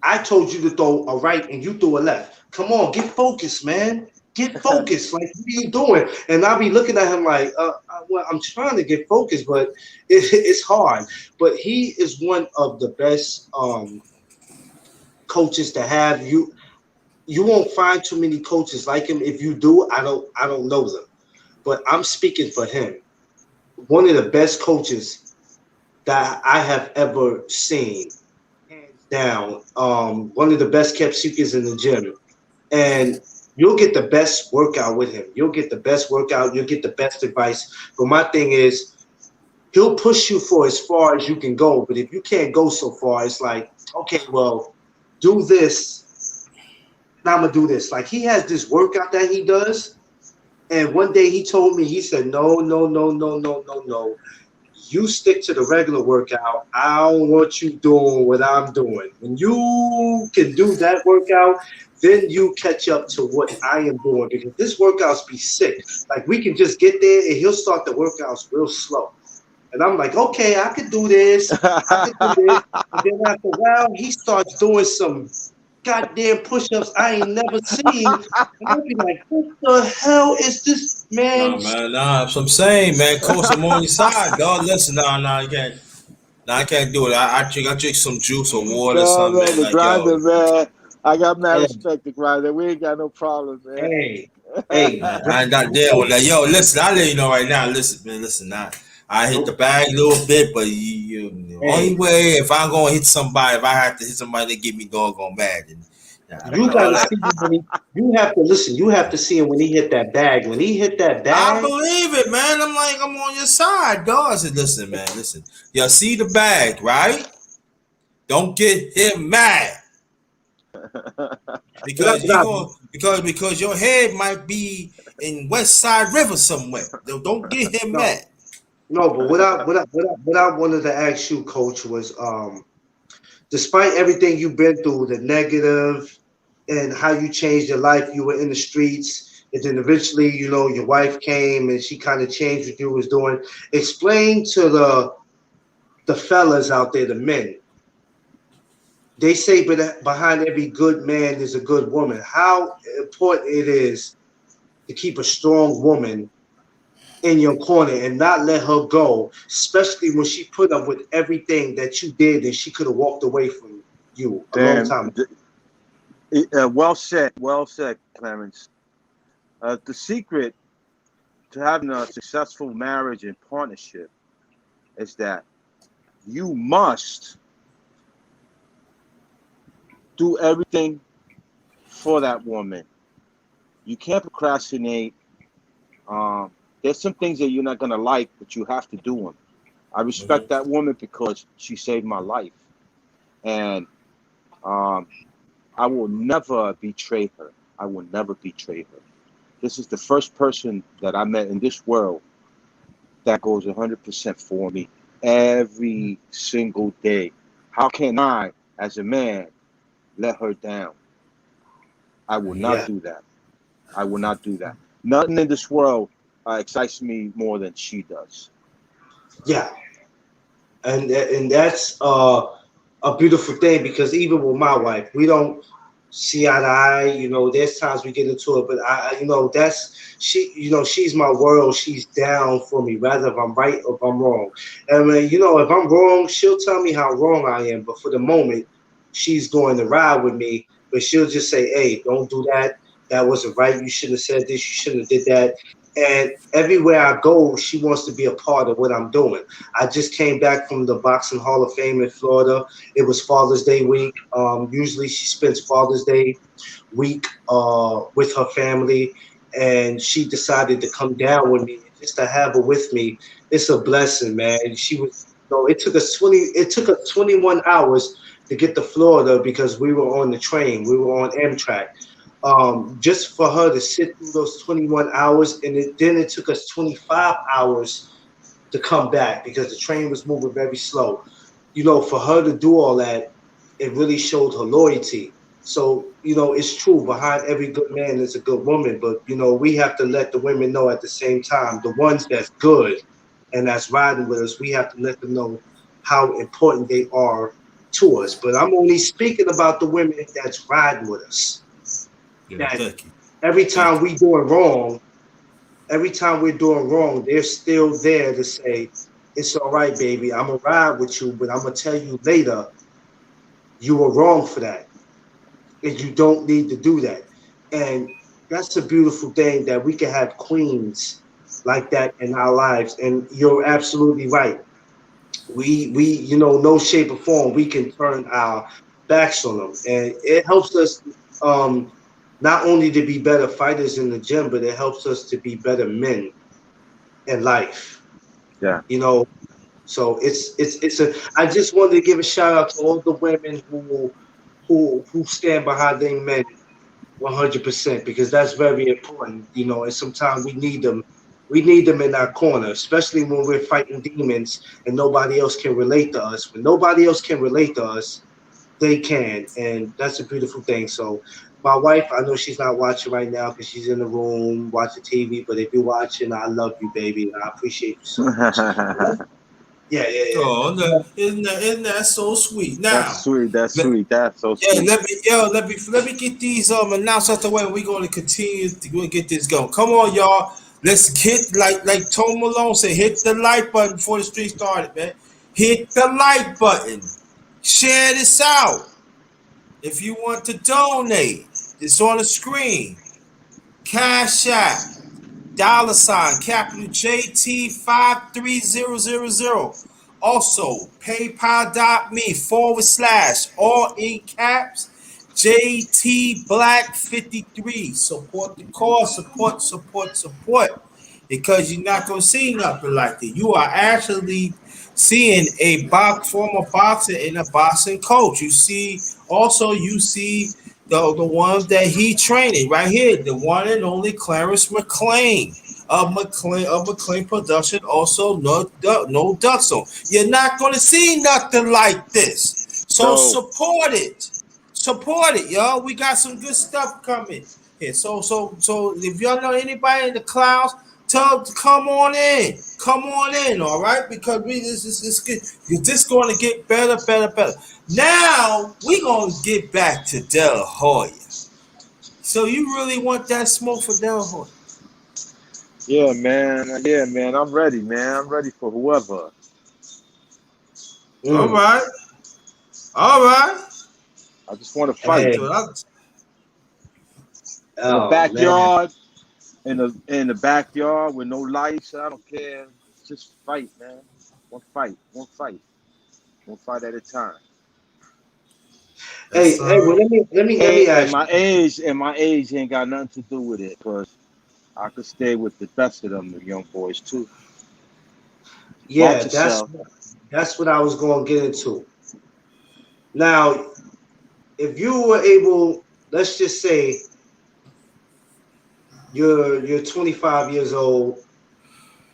I told you to throw a right and you threw a left. Come on, get focused, man. Get focused. Like, what are you doing? And I'll be looking at him like, well, I'm trying to get focused, but it's hard. But he is one of the best coaches to have. You won't find too many coaches like him. If you do, I don't know them. But I'm speaking for him. One of the best coaches that I have ever seen, hands down. One of the best kept secrets in the gym. And you'll get the best workout with him. You'll get the best workout. You'll get the best advice. But my thing is, he'll push you for as far as you can go. But if you can't go so far, it's like, okay, well, do this. And I'm going to do this. Like, he has this workout that he does. And one day he told me, he said, no, no, no, no, no, no, no. You stick to the regular workout. I don't want you doing what I'm doing. When you can do that workout, then you catch up to what I am doing because this workouts be sick. Like we can just get there and he'll start the workouts real slow. And I'm like, okay, I could do this. I could do this. And then after a while, he starts doing some goddamn push-ups I ain't never seen. And I'll be like, what the hell is this Nah, man? man, nah. That's what I'm saying, man. Coach, I'm on your side, dog. Listen, nah, you can't. Nah, I can't do it. I drink some juice or water or No, something, man, man. the Like, yo, grinder, man. I got mad Hey, respect to grinder. We ain't got no problems, man. hey, hey, man, I ain't not there with that. Yo, listen, I let you know right now. Listen, man, listen. I hit the nope. bag a little bit, but the only Hey, way if I'm gonna hit somebody, if I have to hit somebody, they get me doggone mad. And you all gotta that. see him when he. You have to listen. You have to see him when he hit that bag. When he hit that I bag, believe it, man. I'm like, I'm on your side, dog. I said, listen, man, listen. You see the bag, right? Don't get him mad but I, because but he I, going because your head might be in West Side River somewhere. Don't get him no, mad. no. But what I wanted to ask you, Coach, was despite everything you've been through, the negative and how you changed your life, you were in the streets, and then eventually, your wife came and she kind of changed what you was doing. Explain to the fellas out there, the men. They say, but behind every good man is a good woman. How important it is to keep a strong woman in your corner and not let her go, especially when she put up with everything that you did and she could have walked away from you a long Damn. time ago. Well said, Clarence. The secret to having a successful marriage and partnership is that you must do everything for that woman. You can't procrastinate. Um, there's some things that you're not gonna like, but you have to do them. I respect Mm-hmm. that woman because she saved my life, and um, I will never betray her. I will never betray her. This is the first person that I met in this world that goes 100% for me every single day. How can I, as a man, let her down? I will not Yeah, do that. I will not do that. Nothing in this world excites me more than she does. yeah, and that's a beautiful thing because even with my wife, we don't see eye to eye. There's times we get into it, but that's she. She's my world. She's down for me, rather if I'm right or if I'm wrong. And when, if I'm wrong, she'll tell me how wrong I am. But for the moment, she's going to ride with me. But she'll just say, "Hey, don't do that. That wasn't right. You shouldn't have said this. You shouldn't have did that." And everywhere I go, she wants to be a part of what I'm doing. I just came back from the Boxing Hall of Fame in Florida. It was Father's Day week. Usually she spends Father's Day week with her family, and she decided to come down with me just to have her with me. It's a blessing, man. She was, it took us 21 hours to get to Florida because we were on the train. We were on Amtrak. Just for her to sit through those 21 hours, and then it took us 25 hours to come back because the train was moving very slow. For her to do all that, it really showed her loyalty. So, it's true. Behind every good man is a good woman, but we have to let the women know at the same time, the ones that's good and that's riding with us, we have to let them know how important they are to us. But I'm only speaking about the women that's riding with us. Yeah, That thank you, every thank time you. we doing wrong, every time we're doing wrong, they're still there to say, it's all right, baby. I'm gonna ride with you, but I'm gonna tell you later you were wrong for that. And you don't need to do that. And that's a beautiful thing that we can have queens like that in our lives. And you're absolutely right. We no shape or form we can turn our backs on them. And it helps us not only to be better fighters in the gym, but it helps us to be better men in life. Yeah. You know, so it's a. I just wanted to give a shout out to all the women who stand behind their men 100%, because that's very important, you know. And sometimes we need them. We need them in our corner, especially when we're fighting demons and nobody else can relate to us. When nobody else can relate to us, they can, and that's a beautiful thing. So, my wife, I know she's not watching right now because she's in the room watching TV. But if you're watching, I love you, baby, and I appreciate you so much. Yeah, yeah, Oh, yeah. isn't that so sweet? That's Now, sweet. That's let, sweet. That's so yeah, sweet. let me get these announcements out the way. We're going to continue to get this going. Come on, y'all. Let's hit like Tom Malone said. Hit the like button before the stream started, man. Hit the like button. Share this out. If you want to donate, it's on the screen. Cash App, $ capital JT53000. Also, paypal.me / all in caps JT Black 53. Support the cause, support. Because you're not gonna see nothing like that. You are actually seeing a former boxer and a boxing coach. You see the ones that he training right here, the one and only Clarence McLean of McLean Production, also no ducks on. You're not gonna see nothing like this. So So, support it, y'all. We got some good stuff coming here. So if y'all know anybody in the clouds, tell them to come on in, all right? Because this going to get better. Now we gonna get back to De La Hoya. So you really want that smoke for De La Hoya? yeah, man. Yeah, man. I'm ready, man. I'm ready for whoever. All Mm. right, all right. I just want to fight Hey, So in the oh man. backyard. In the backyard with no lights. I don't care. Just fight, man. One fight. One fight. One fight at a time. yes, Hey, well, sir. let me And ask my age ain't got nothing to do with it, because I could stay with the best of them, the young boys too. you. Watch Yeah, yourself. that's what I was going to get into. Now, if you were able, let's just say you're 25 years old,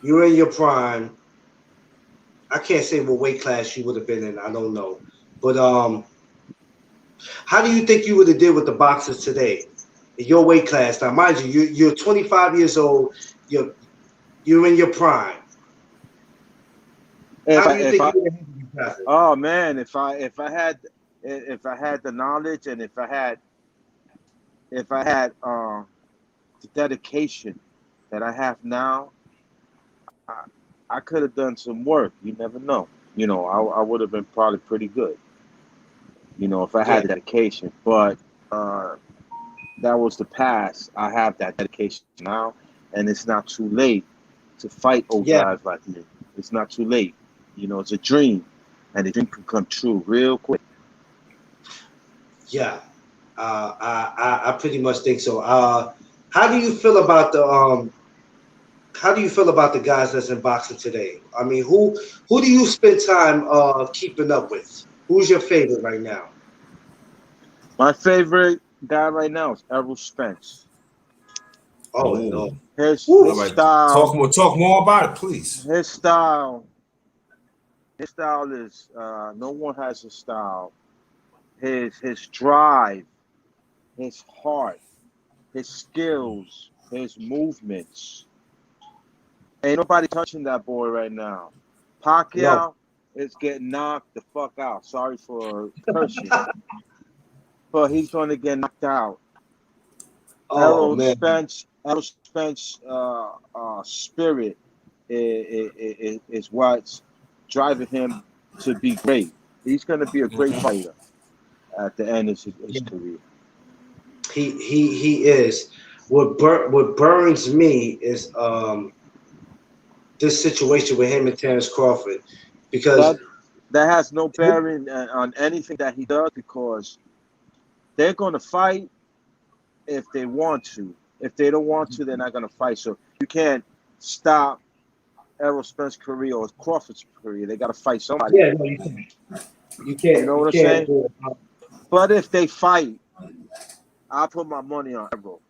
you're in your prime. I can't say what weight class you would have been in. I don't know, but how do you think you would have did with the boxers today in your weight class? Now, mind you, you're 25 years old. You're in your prime. If How I do you if think I you would have handled these classes? oh man, if I had the knowledge, and if I had the dedication that I have now, I, I could have done some work. You never know. I would have been probably pretty good. If I Yeah, had the dedication. But uh, that was the past. I have that dedication now, and it's not too late to fight old yeah, guys like me. It's not too late. It's a dream, and the dream can come true real quick. yeah. I pretty much think so. How do you feel about the how do you feel about the guys that's in boxing today? I mean, who do you spend time keeping up with? Who's your favorite right now? My favorite guy right now is Errol Spence. Oh Oh, no. His Woo. his all right. style, Talk more about it, please. his style, his style is no one has his style. His drive, his heart, his skills, his movements. Ain't nobody touching that boy right now. No. Pacquiao is getting knocked the fuck out. Sorry for cursing, but he's going to get knocked out. Oh man. Errol Spence, spirit is what's driving him to be great. He's going to be a great Mm-hmm. fighter at the end of his career. He is. What burns me is this situation with him and Terrence Crawford because That that has no bearing on anything that he does, because they're going to fight if they want to. If they don't want to, they're not going to fight. So you can't stop Errol Spence's career or Crawford's career. They got to fight somebody. yeah, no, you You can't know you what I'm can't saying? do it. But if they fight, I put my money on Errol.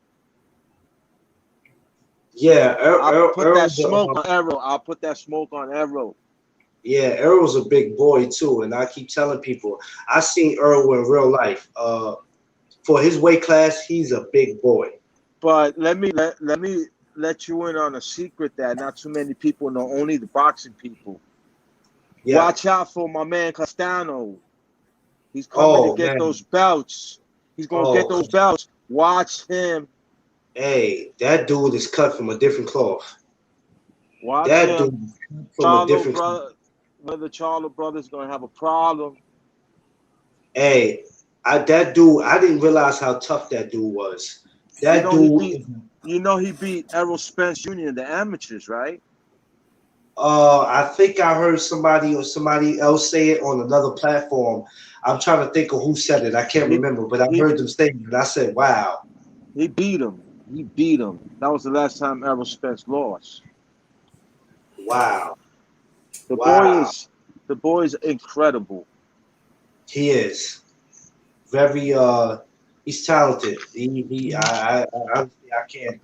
Yeah, I'll put that Errol's smoke on Errol. I'll put that smoke on Errol. yeah, Errol's a big boy too, and I keep telling people I seen Errol in real life. For his weight class, he's a big boy. But let me let you in on a secret that not too many people know. Only the boxing people. Yeah. Watch out for my man Castano. He's coming to Oh get man. those belts. He's gonna get Oh, those belts. Watch him. hey, that dude is cut from a different cloth. Watch That him. dude is cut from a Charlo different cloth. brother. Whether Charlo brothers gonna have a problem. Hey, that dude, I didn't realize how tough that dude was. You That know he dude beat. You know he beat Errol Spence Jr. in the amateurs, right? I think I heard somebody or somebody else say it on another platform. I'm trying to think of who said it. I can't He remember, but I he heard them say it, and I said, "Wow, he beat him. He beat him. That was the last time Errol Spence lost. wow, The boy wow." is the boy is incredible. He is very he's talented. I can't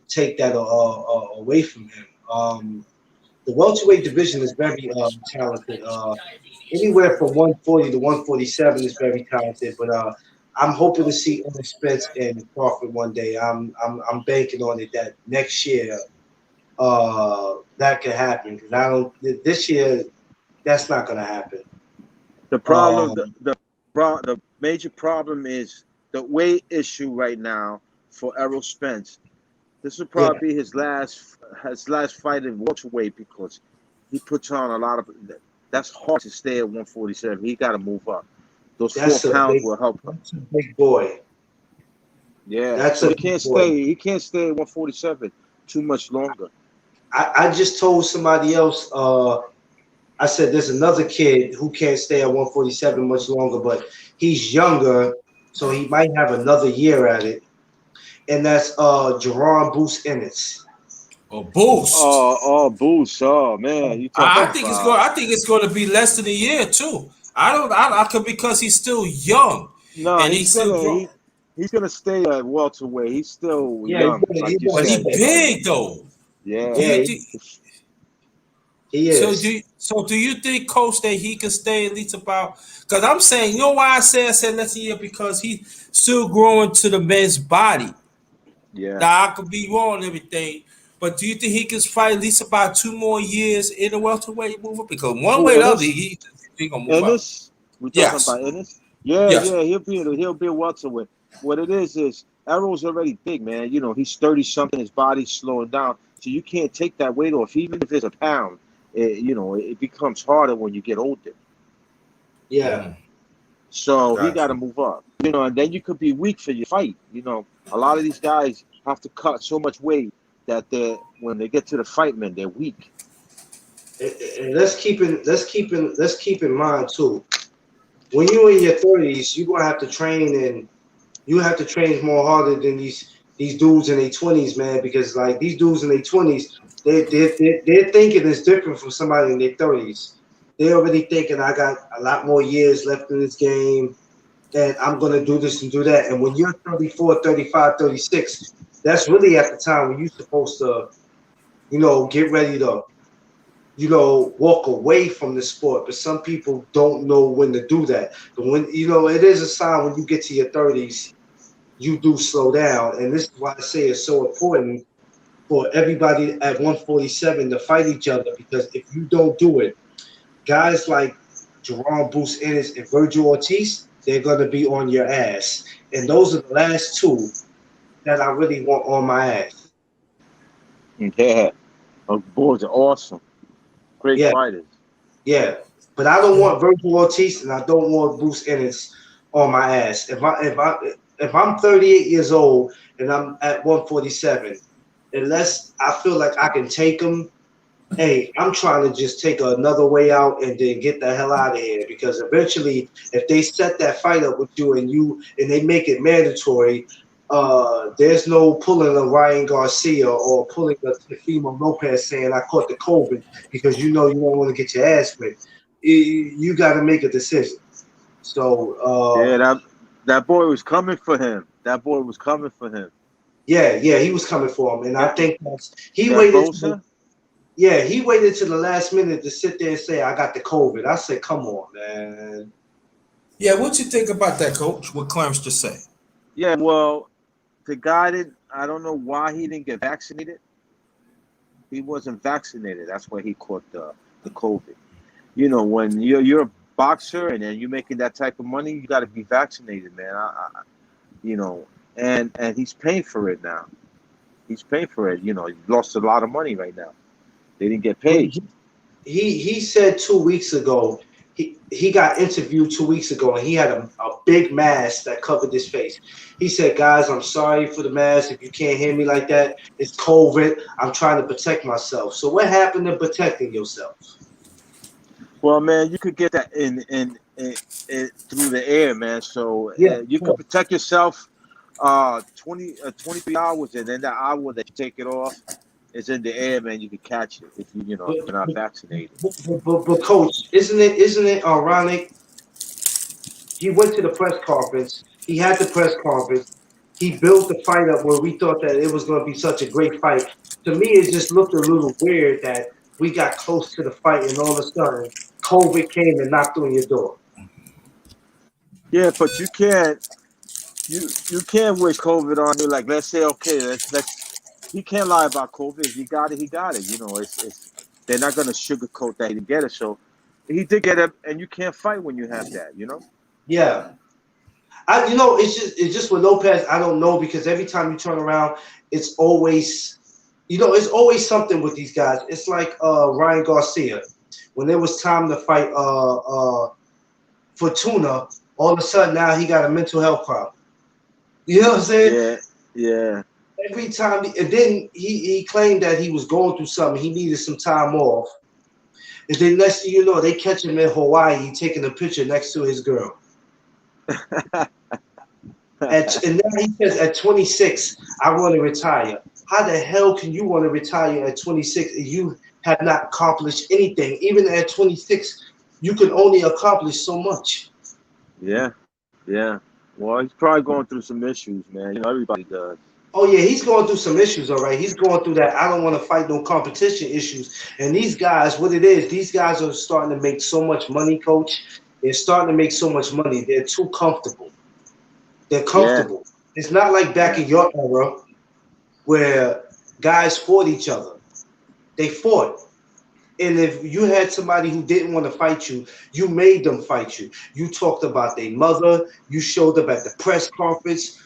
take that away from him. The welterweight division is very talented. Anywhere from 140 to 147 is very talented. But I'm hoping to see Errol Spence and Crawford one day. I'm banking on it that next year that could happen because I don't this year that's not gonna happen. The problem, Um, the major problem is the weight issue right now for Errol Spence. This will yeah, probably be his last fight in welterweight because he puts on a lot of. That's hard to stay at 147. He got to move up. Those four that's a pounds big will help him. that's a big boy. Yeah, That's so a he big can't boy. stay. He can't stay at 147 too much longer. I just told somebody else. I said there's another kid who can't stay at 147 much longer, but he's younger, so he might have another year at it. And that's Jerron Boost Ennis. A boost. Oh, Boost. Oh man, you talking about? I think it's going to be less than a year too. I don't. I could because he's still young No, and he's still grow. he's gonna stay at welterweight. He's still Yeah, young, he's like you gonna But said. he stay. big though. Do Yeah. you Yeah, think? he is. So do you think, Coach, that he can stay at least about? Because I'm saying, you know why I said less than a year because he's still growing to the man's body. Yeah. Now I could be wrong and everything, but do you think he can fight at least about 2 more years in the welterweight move up? Because one Who way or the other, Ennis? he gonna move up. Ennis? We talking Yes, about Ennis? Yeah, yes. yeah. He'll be a welterweight. What it is Errol's already big, man. You know he's 30 something. His body's slowing down, so you can't take that weight off, even if it's a pound. It becomes harder when you get older. Yeah, Mm-hmm. So he got Gotcha. to move up. And then you could be weak for your fight. A lot of these guys have to cut so much weight that when they get to the fight, man, they're weak. and let's keep in mind too. When you're in your 30s, you're gonna have to train and you have to train more harder than these dudes in their 20s, man. Because like these dudes in their 20s, they're thinking is different from somebody in their 30s. They're already thinking I got a lot more years left in this game, and I'm gonna do this and do that. And when you're 34, 35, 36, that's really at the time when you're supposed to, get ready to, walk away from the sport. But some people don't know when to do that. But when it is a sign when you get to your 30s, you do slow down. And this is why I say it's so important for everybody at 147 to fight each other, because if you don't do it, guys like Jerome Bruce Ennis and Virgil Ortiz, they're going to be on your ass. And those are the last two that I really want on my ass. Yeah, those boys are awesome. Great Yeah, fighters. yeah. But I don't want Virgil Ortiz and I don't want Bruce Ennis on my ass. If I'm 38 years old and I'm at 147, unless I feel like I can take them, hey, I'm trying to just take another way out and then get the hell out of here, because eventually, if they set that fight up with you and they make it mandatory, there's no pulling a Ryan Garcia or pulling a Teofimo Lopez saying I caught the COVID, because you don't want to get your ass whipped. You got to make a decision. So Yeah, that boy was coming for him. That boy was coming for him. Yeah, he was coming for him, and I think he That waited. Bosa? He waited to the last minute to sit there and say, "I got the COVID." I said, "Come on, man." Yeah, what you think about that, Coach? What Clarence just said? Yeah, well, the guy didn't. I don't know why he didn't get vaccinated. He wasn't vaccinated. That's why he caught the COVID. You know, when you're a boxer and then you're making that type of money, you got to be vaccinated, man. You know, and he's paying for it now. He's paying for it. You know, he lost a lot of money right now. They didn't get paid. He said 2 weeks ago. He got interviewed 2 weeks ago, and he had a big mask that covered his face. He said, "Guys, I'm sorry for the mask. If you can't hear me like that, it's COVID. I'm trying to protect myself." So what happened to protecting yourself? Well, man, you could get that in through the air, man. So Yeah, you could protect yourself 23 hours, and then the hour that you take it off is in the air, man. You can catch it if but, you're not vaccinated. but Coach, isn't it ironic? He went to the press conference. He had the press conference. He built the fight up where we thought that it was going to be such a great fight. To me, it just looked a little weird that we got close to the fight and all of a sudden COVID came and knocked on your door. Yeah, but you can't wish COVID on you. Like, let's say, okay, let's he can't lie about COVID. If he got it, he got it. You know, it's they're not gonna sugarcoat that he didn't get it. So he did get it, and you can't fight when you have that. You know. Yeah, it's just with Lopez. I don't know because every time you turn around, it's always it's always something with these guys. It's like Ryan Garcia when it was time to fight Fortuna. All of a sudden now he got a mental health problem. You know what I'm saying? Yeah, yeah, Every time, and then he claimed that he was going through something. He needed some time off. And then next thing you know, they catch him in Hawaii taking a picture next to his girl. And now he says at 26, I want to retire. How the hell can you want to retire at 26 and you have not accomplished anything? Even at 26, you can only accomplish so much. yeah, yeah. Well, he's probably going through some issues, man. You know, everybody does. Oh yeah, he's going through some issues, all right. He's going through that I don't want to fight no competition issues. And these guys, what it is, these guys are starting to make so much money, coach. They're starting to make so much money. They're too comfortable. They're Yeah, comfortable. It's not like back yeah, in your era where guys fought each other. They fought. And if you had somebody who didn't want to fight you, you made them fight you. You talked about their mother. You showed up at the press conference.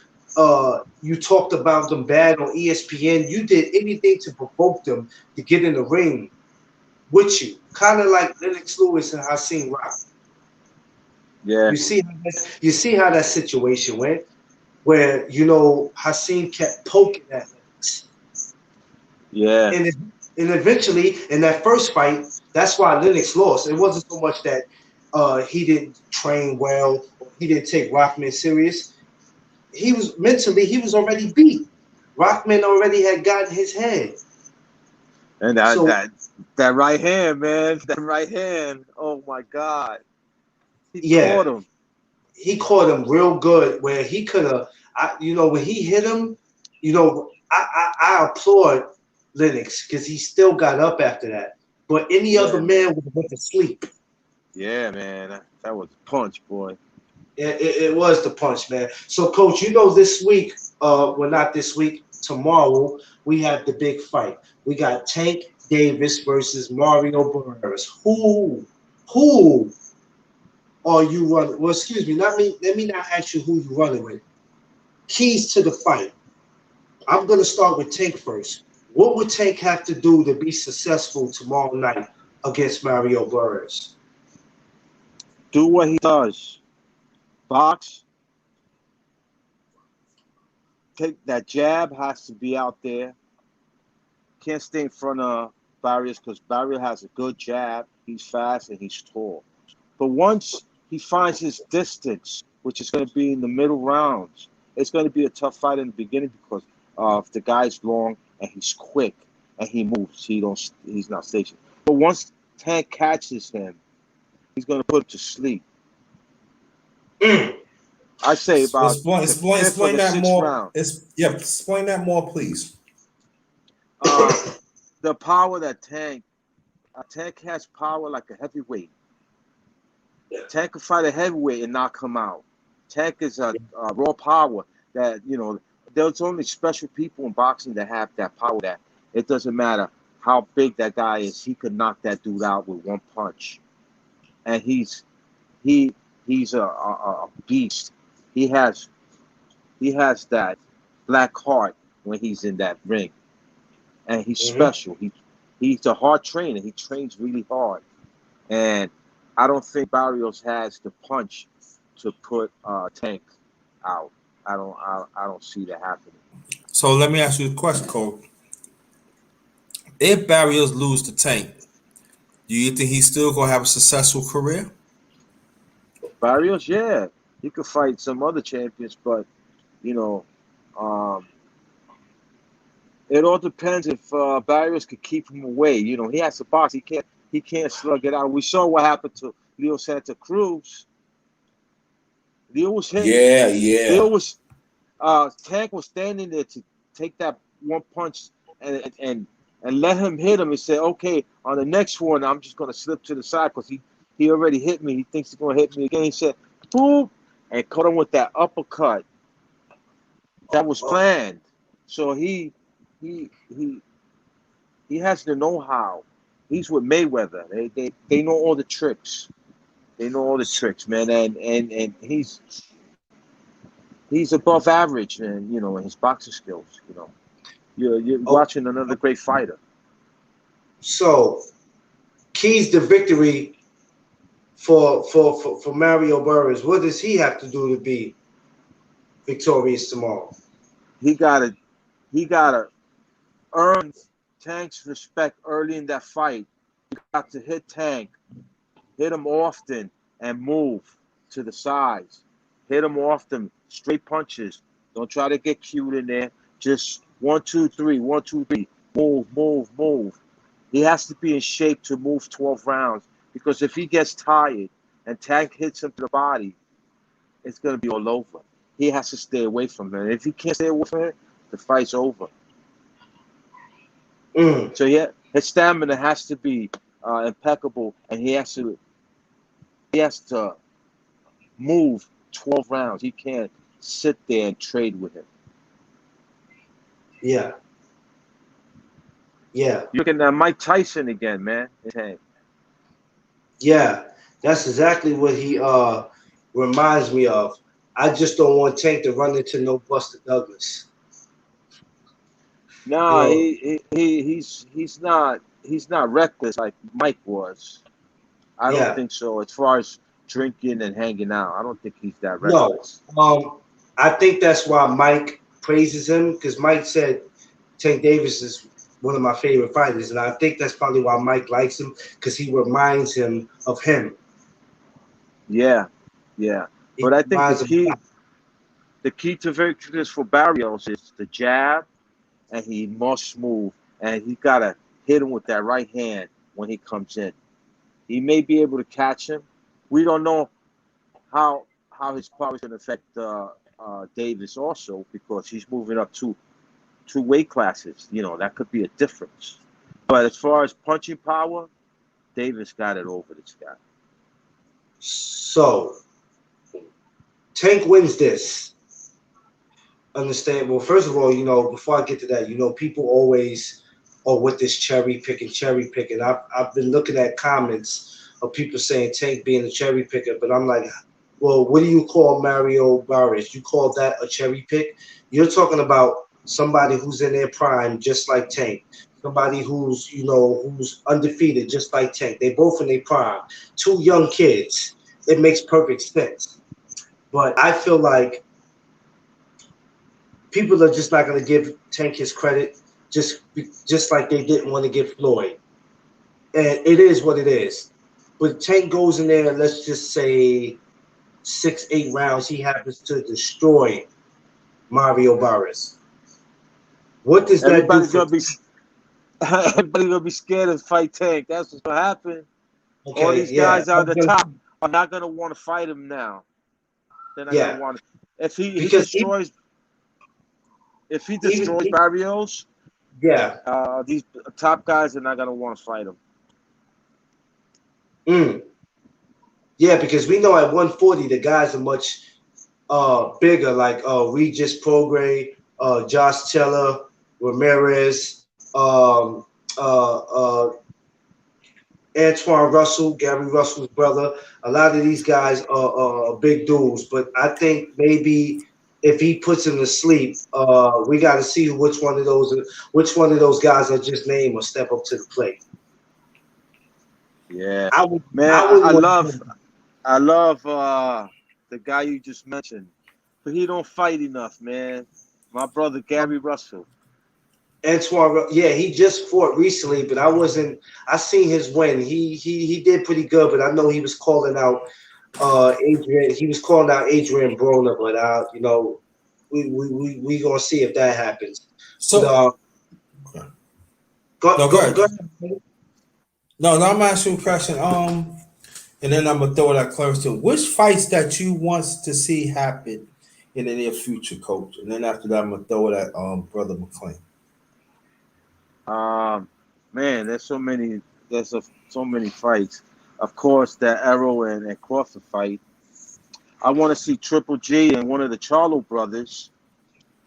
You talked about them bad on ESPN. You did anything to provoke them to get in the ring with you, kind of like Lennox Lewis and Hakeem Rock. yeah, You see how that situation went, where Hakeem kept poking at Lennox, yeah. and eventually in that first fight, that's why Lennox lost. It wasn't so much that he didn't train well or he didn't take Rockman serious. He was already beat. Rockman already had gotten his head. And So that right hand, man, that right hand. Oh my God, he yeah, caught him. he caught him real good where he could have. When he hit him, I applaud Lennox because he still got up after that. But any Yeah, other man. man would have went to sleep. Yeah, man. That was a punch, boy. It was the punch, man. So, Coach, this week, well, not this week, tomorrow, we have the big fight. We got Tank Davis versus Mario Barreras. Who are you running? Well, excuse me, not me. Let me not ask you who you running with. Keys to the fight. I'm going to start with Tank first. What would Tank have to do to be successful tomorrow night against Mario Barreras? Do what he does. Box. Take that jab has to be out there. Can't stay in front of Barrios because Barrios has a good jab. He's fast and he's tall. But once he finds his distance, which is going to be in the middle rounds, it's going to be a tough fight in the beginning because the guy's long and he's quick and he moves. He's not stationary. But once Tank catches him, he's going to put him to sleep. Mm. I say about the fifth or Explain the that sixth more. round. Explain that more, please. Uh, the power that Tank has power like a heavyweight. Tank can fight a heavyweight and knock him out. Tank is a raw power that, there's only special people in boxing that have that power that it doesn't matter how big that guy is, he could knock that dude out with one punch. And he's a beast. He has that black heart when he's in that ring. And he's special. He's a hard trainer. He trains really hard. And I don't think Barrios has the punch to put Tank out. I don't see that happening. So let me ask you a question, Cole. If Barrios lose to Tank, do you think he's still gonna have a successful career? Barrios, yeah, he could fight some other champions, but you know, um, it all depends if Barrios could keep him away. He has to box. He can't slug it out. We saw what happened to Leo Santa Cruz. Leo was hit. Yeah. Leo was Tank was standing there to take that one punch and let him hit him and say, okay, on the next one, I'm just gonna slip to the side because he already hit me. He thinks he's gonna hit me again. He said, boom, and caught him with that uppercut. That was planned. So he has the know-how. He's with Mayweather. They know all the tricks. They know all the tricks, man. And he's above average, and in his boxing skills. You're watching another great fighter. So, keys to victory for Mario Burris. What does he have to do to be victorious tomorrow? He gotta earn Tank's respect early in that fight. You got to hit Tank, hit him often, and move to the sides. Hit him often, straight punches. Don't try to get cute in there. Just 1, 2, 3, 1, 2, 3. Move. He has to be in shape to move 12 rounds because if he gets tired and Tank hits him to the body, it's going to be all over. He has to stay away from him. If he can't stay away from it, the fight's over. So yeah, his stamina has to be impeccable, and he has to move 12 rounds. He can't sit there and trade with him. Yeah. You're looking at Mike Tyson again, man. Yeah, that's exactly what he reminds me of. I just don't want Tank to run into no Buster Douglas. No, he's not reckless like Mike was. I don't think so. As far as drinking and hanging out, I don't think he's that reckless. No, I think that's why Mike praises him because Mike said Tank Davis is one of my favorite fighters, and I think that's probably why Mike likes him because he reminds him of him. Yeah. But I think the key to victory for Barrios is the jab, and he must move, and he gotta hit him with that right hand when he comes in. He may be able to catch him. We don't know how his power is going to affect Davis also because he's moving up two weight classes. That could be a difference. But as far as punching power, Davis got it over this guy. So, Tank wins this. Understand? Well, first of all, before I get to that, people always with this cherry picking. I've been looking at comments of people saying Tank being a cherry picker, but I'm like, well, what do you call Mario Barrios? You call that a cherry pick? You're talking about somebody who's in their prime, just like Tank. Somebody who's undefeated, just like Tank. They both in their prime. Two young kids. It makes perfect sense. But I feel like people are just not going to give Tank his credit, just like they didn't want to give Floyd. And it is what it is. But Tank goes in there, let's just say 6-8 rounds, he happens to destroy Mario Barrios. What does that do for everybody's gonna be scared to fight Tank. That's what's gonna happen. Okay, all these guys at the top are not gonna want to fight him now. then I gotta Yeah, want it. If he because destroys even Barrios, yeah, these top guys are not gonna want to fight him. mm, yeah, because we know at 140 the guys are much bigger, like Regis Prograis, Josh Taylor, Ramirez, um, Antoine Russell, Gary Russell's brother. A lot of these guys are big dudes, but I think maybe if he puts him to sleep, we got to see which one of those guys I just named will step up to the plate. Yeah, I would, man, I wouldn't want I love the guy you just mentioned, but he don't fight enough, man. My brother Gary Russell. Antoine. Yeah, he just fought recently, but I wasn't. I seen his win. He did pretty good, but I know he was calling out Adrian. He was calling out Adrian Broner, but we gonna see if that happens. But So go no, go go ahead. go ahead. No, I'm asking you a question. And then I'm gonna throw it at Clarence too. Which fights that you want to see happen in the near future, Coach? And then after that, I'm gonna throw it at Brother McClain. Um, Man, there's so many. So many fights. Of course, that Arrow and Crawford fight. I want to see Triple G and one of the Charlo brothers.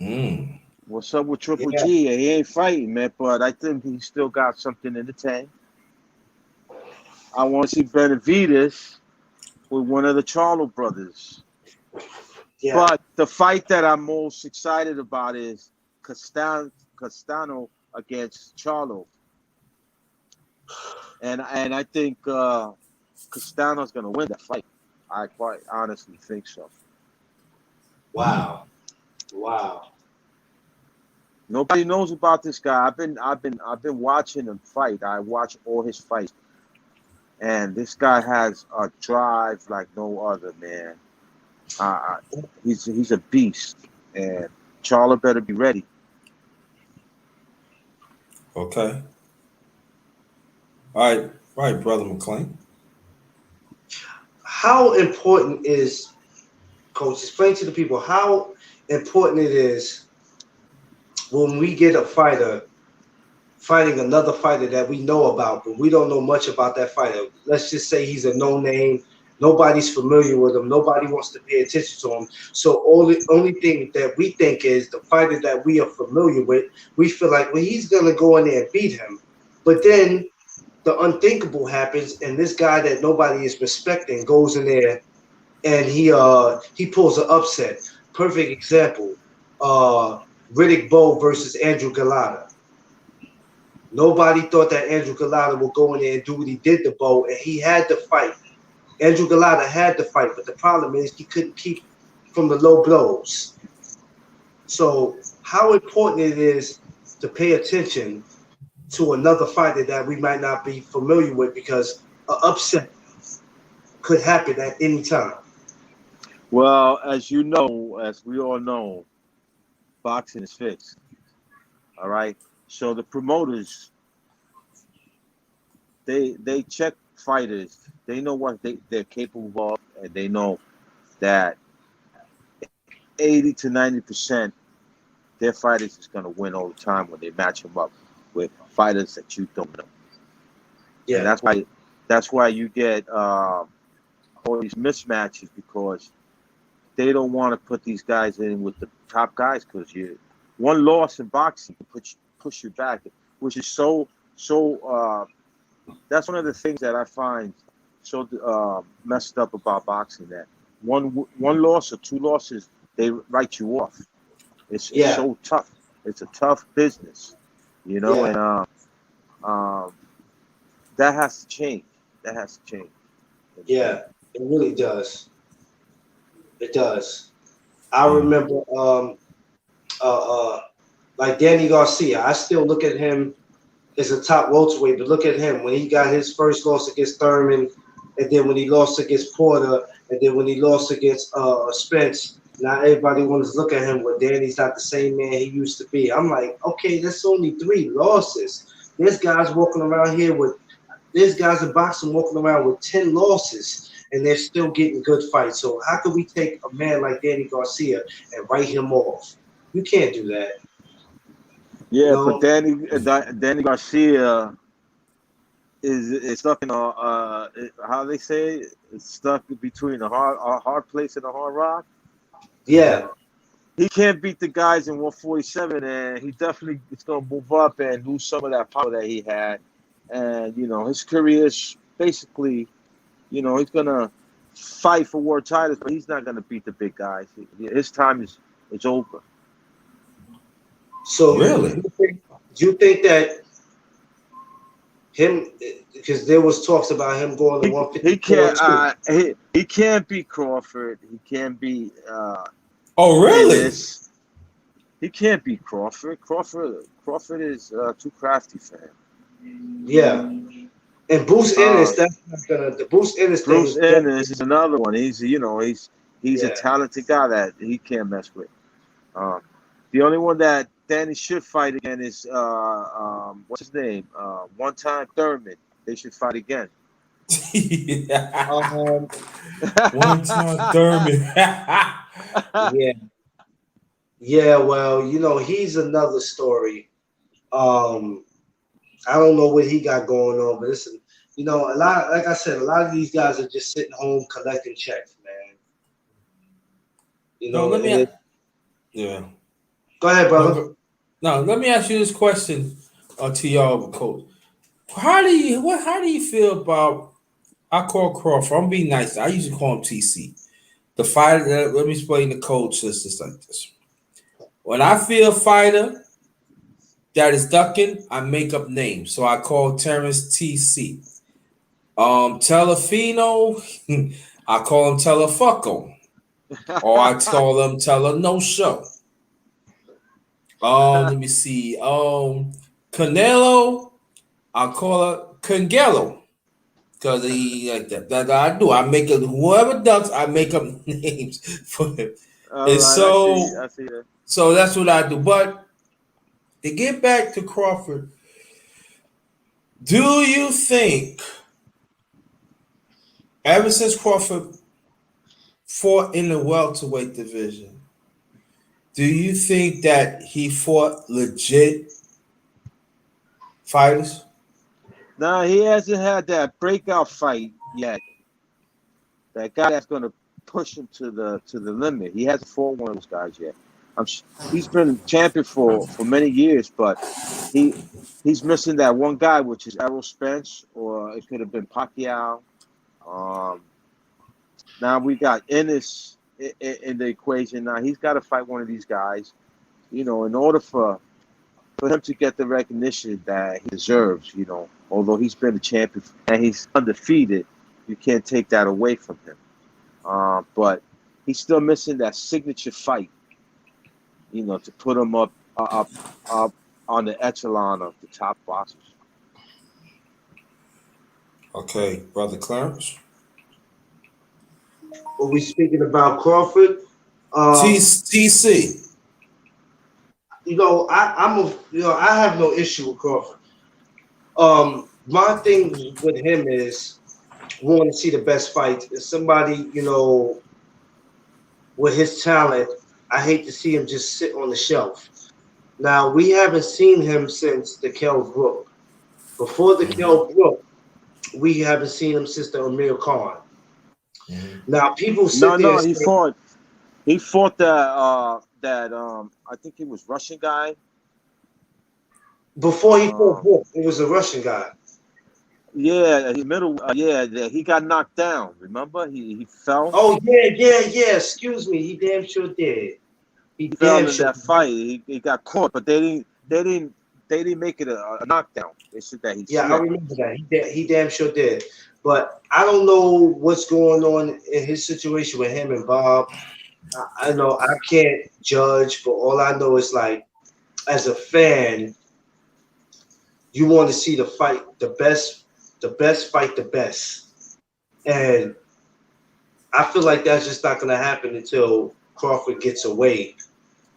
Mm. What's up with Triple Yeah, G? He ain't fighting, man, but I think he still got something in the tank. I want to see Benavides with one of the Charlo brothers. yeah, But the fight that I'm most excited about is Castano against Charlo. And I think Castano's going to win that fight. I quite honestly think so. Mm. wow, wow. Nobody knows about this guy. I've been watching him fight. I watch all his fights, and this guy has a drive like no other, man. Uh, he's a beast, and Charlo better be ready. Okay. All right, Brother McClain. How important is Coach? Explain to the people how important it is when we get a fighter fighting another fighter that we know about, but we don't know much about that fighter. Let's just say he's a no name. Nobody's familiar with him. Nobody wants to pay attention to him. So only thing that we think is the fighter that we are familiar with. We feel like, well, he's gonna go in there and beat him. But then the unthinkable happens, and this guy that nobody is respecting goes in there and he pulls an upset. Perfect example. Riddick Bowe versus Andrew Galata. Nobody thought that Andrew Galata would go in there and do what he did to Bowe, and he had to fight. Andrew Galata had to fight, but the problem is he couldn't keep from the low blows. So how important it is to pay attention to another fighter that we might not be familiar with, because an upset could happen at any time. Well, as we all know, boxing is fixed. All right. So the promoters, they check fighters. They know what they're capable of, and they know that 80 to 90% their fighters is gonna win all the time when they match them up with fighters that you don't know. And Yeah, that's why you get all these mismatches, because they don't want to put these guys in with the top guys, because one loss in boxing can push you back, which is so. That's one of the things that I find so messed up about boxing, that one loss or two losses, they write you off. It's yeah, so tough. It's a tough business, yeah, and um, that has to change. That has to change. yeah. It really does. It does. I Mm. remember, like Danny Garcia. I still look at him as a top welterweight, but look at him when he got his first loss against Thurman, and then when he lost against Porter, and then when he lost against Spence. Now everybody wants to look at him, well, Danny's not the same man he used to be. I'm like, okay, that's only 3 losses. There's guys in boxing walking around with 10 losses. and they're still getting good fights. So how can we take a man like Danny Garcia and write him off? You can't do that. You Yeah, but know? Danny Garcia is stuck in how they say it? It's stuck between a hard place and a hard rock. Yeah. He can't beat the guys in 147, and he definitely is going to move up and lose some of that power that he had. And his career is basically, he's going to fight for world titles, but he's not going to beat the big guys. His time is over. So Really? do you think that him, because there was talks about him going to 154 too. He can't beat Crawford. He can't beat Oh, really? He can't beat Crawford. Crawford is too crafty for him. Yeah. And Bruce Ennis, that's not gonna. The Bruce Ennis thing. Bruce Ennis is another one. He's a talented guy that he can't mess with. The only one that Danny should fight again is what's his name? One-time Thurman. They should fight again. One-time Thurman. Yeah. Yeah, well, he's another story. I don't know what he got going on, but listen, a lot, like I said, a lot of these guys are just sitting home collecting checks, man. Yeah. Go ahead, brother. No, let me ask you this question to y'all, Coach. How do you feel about? I call Crawford. I'm being nice. I usually call him TC. The fighter. Let me explain the coach. It's just like this. When I feel a fighter that is ducking, I make up names. So I call Terrence TC. Telefino, I call him Telefucko. Or I call him Tele No Show. Let me see. Canelo, I call it Cangelo. Because he like that. That I do. I make up whoever ducks, I make up names for him. And Right, so I see that. So that's what I do. But to get back to Crawford, do you think ever since Crawford fought in the welterweight division, do you think that he fought legit fighters? No, he hasn't had that breakout fight yet. That guy that's going to push him to the limit. He hasn't fought one of those guys yet. He's been champion for many years, but he's missing that one guy, which is Errol Spence, or it could have been Pacquiao. Now we got Ennis in the equation. Now he's got to fight one of these guys, in order for him to get the recognition that he deserves. Although he's been a champion and he's undefeated, you can't take that away from him. But he's still missing that signature fight. To put him up on the echelon of the top boxers. Okay, Brother Clarence. Are we speaking about Crawford? TC. I have no issue with Crawford. My thing with him is wanting to see the best fights. If somebody, with his talent, I hate to see him just sit on the shelf. Now, we haven't seen him since the Kell Brook. Before the Kell Brook, we haven't seen him since the Amir Khan. Now, people sit there. He fought that I think he was Russian guy. Before he fought Brook, it was a Russian guy. Yeah, he got knocked down. Remember, he fell. Oh yeah. Excuse me, he damn sure did. He fell in that fight. He got caught, but they didn't make it a knockdown. They said that he. Yeah, I remember that. He damn sure did. But I don't know what's going on in his situation with him and Bob. I know I can't judge, but all I know is like, as a fan, you want to see the fight, the best fight the best. And I feel like that's just not going to happen until Crawford gets away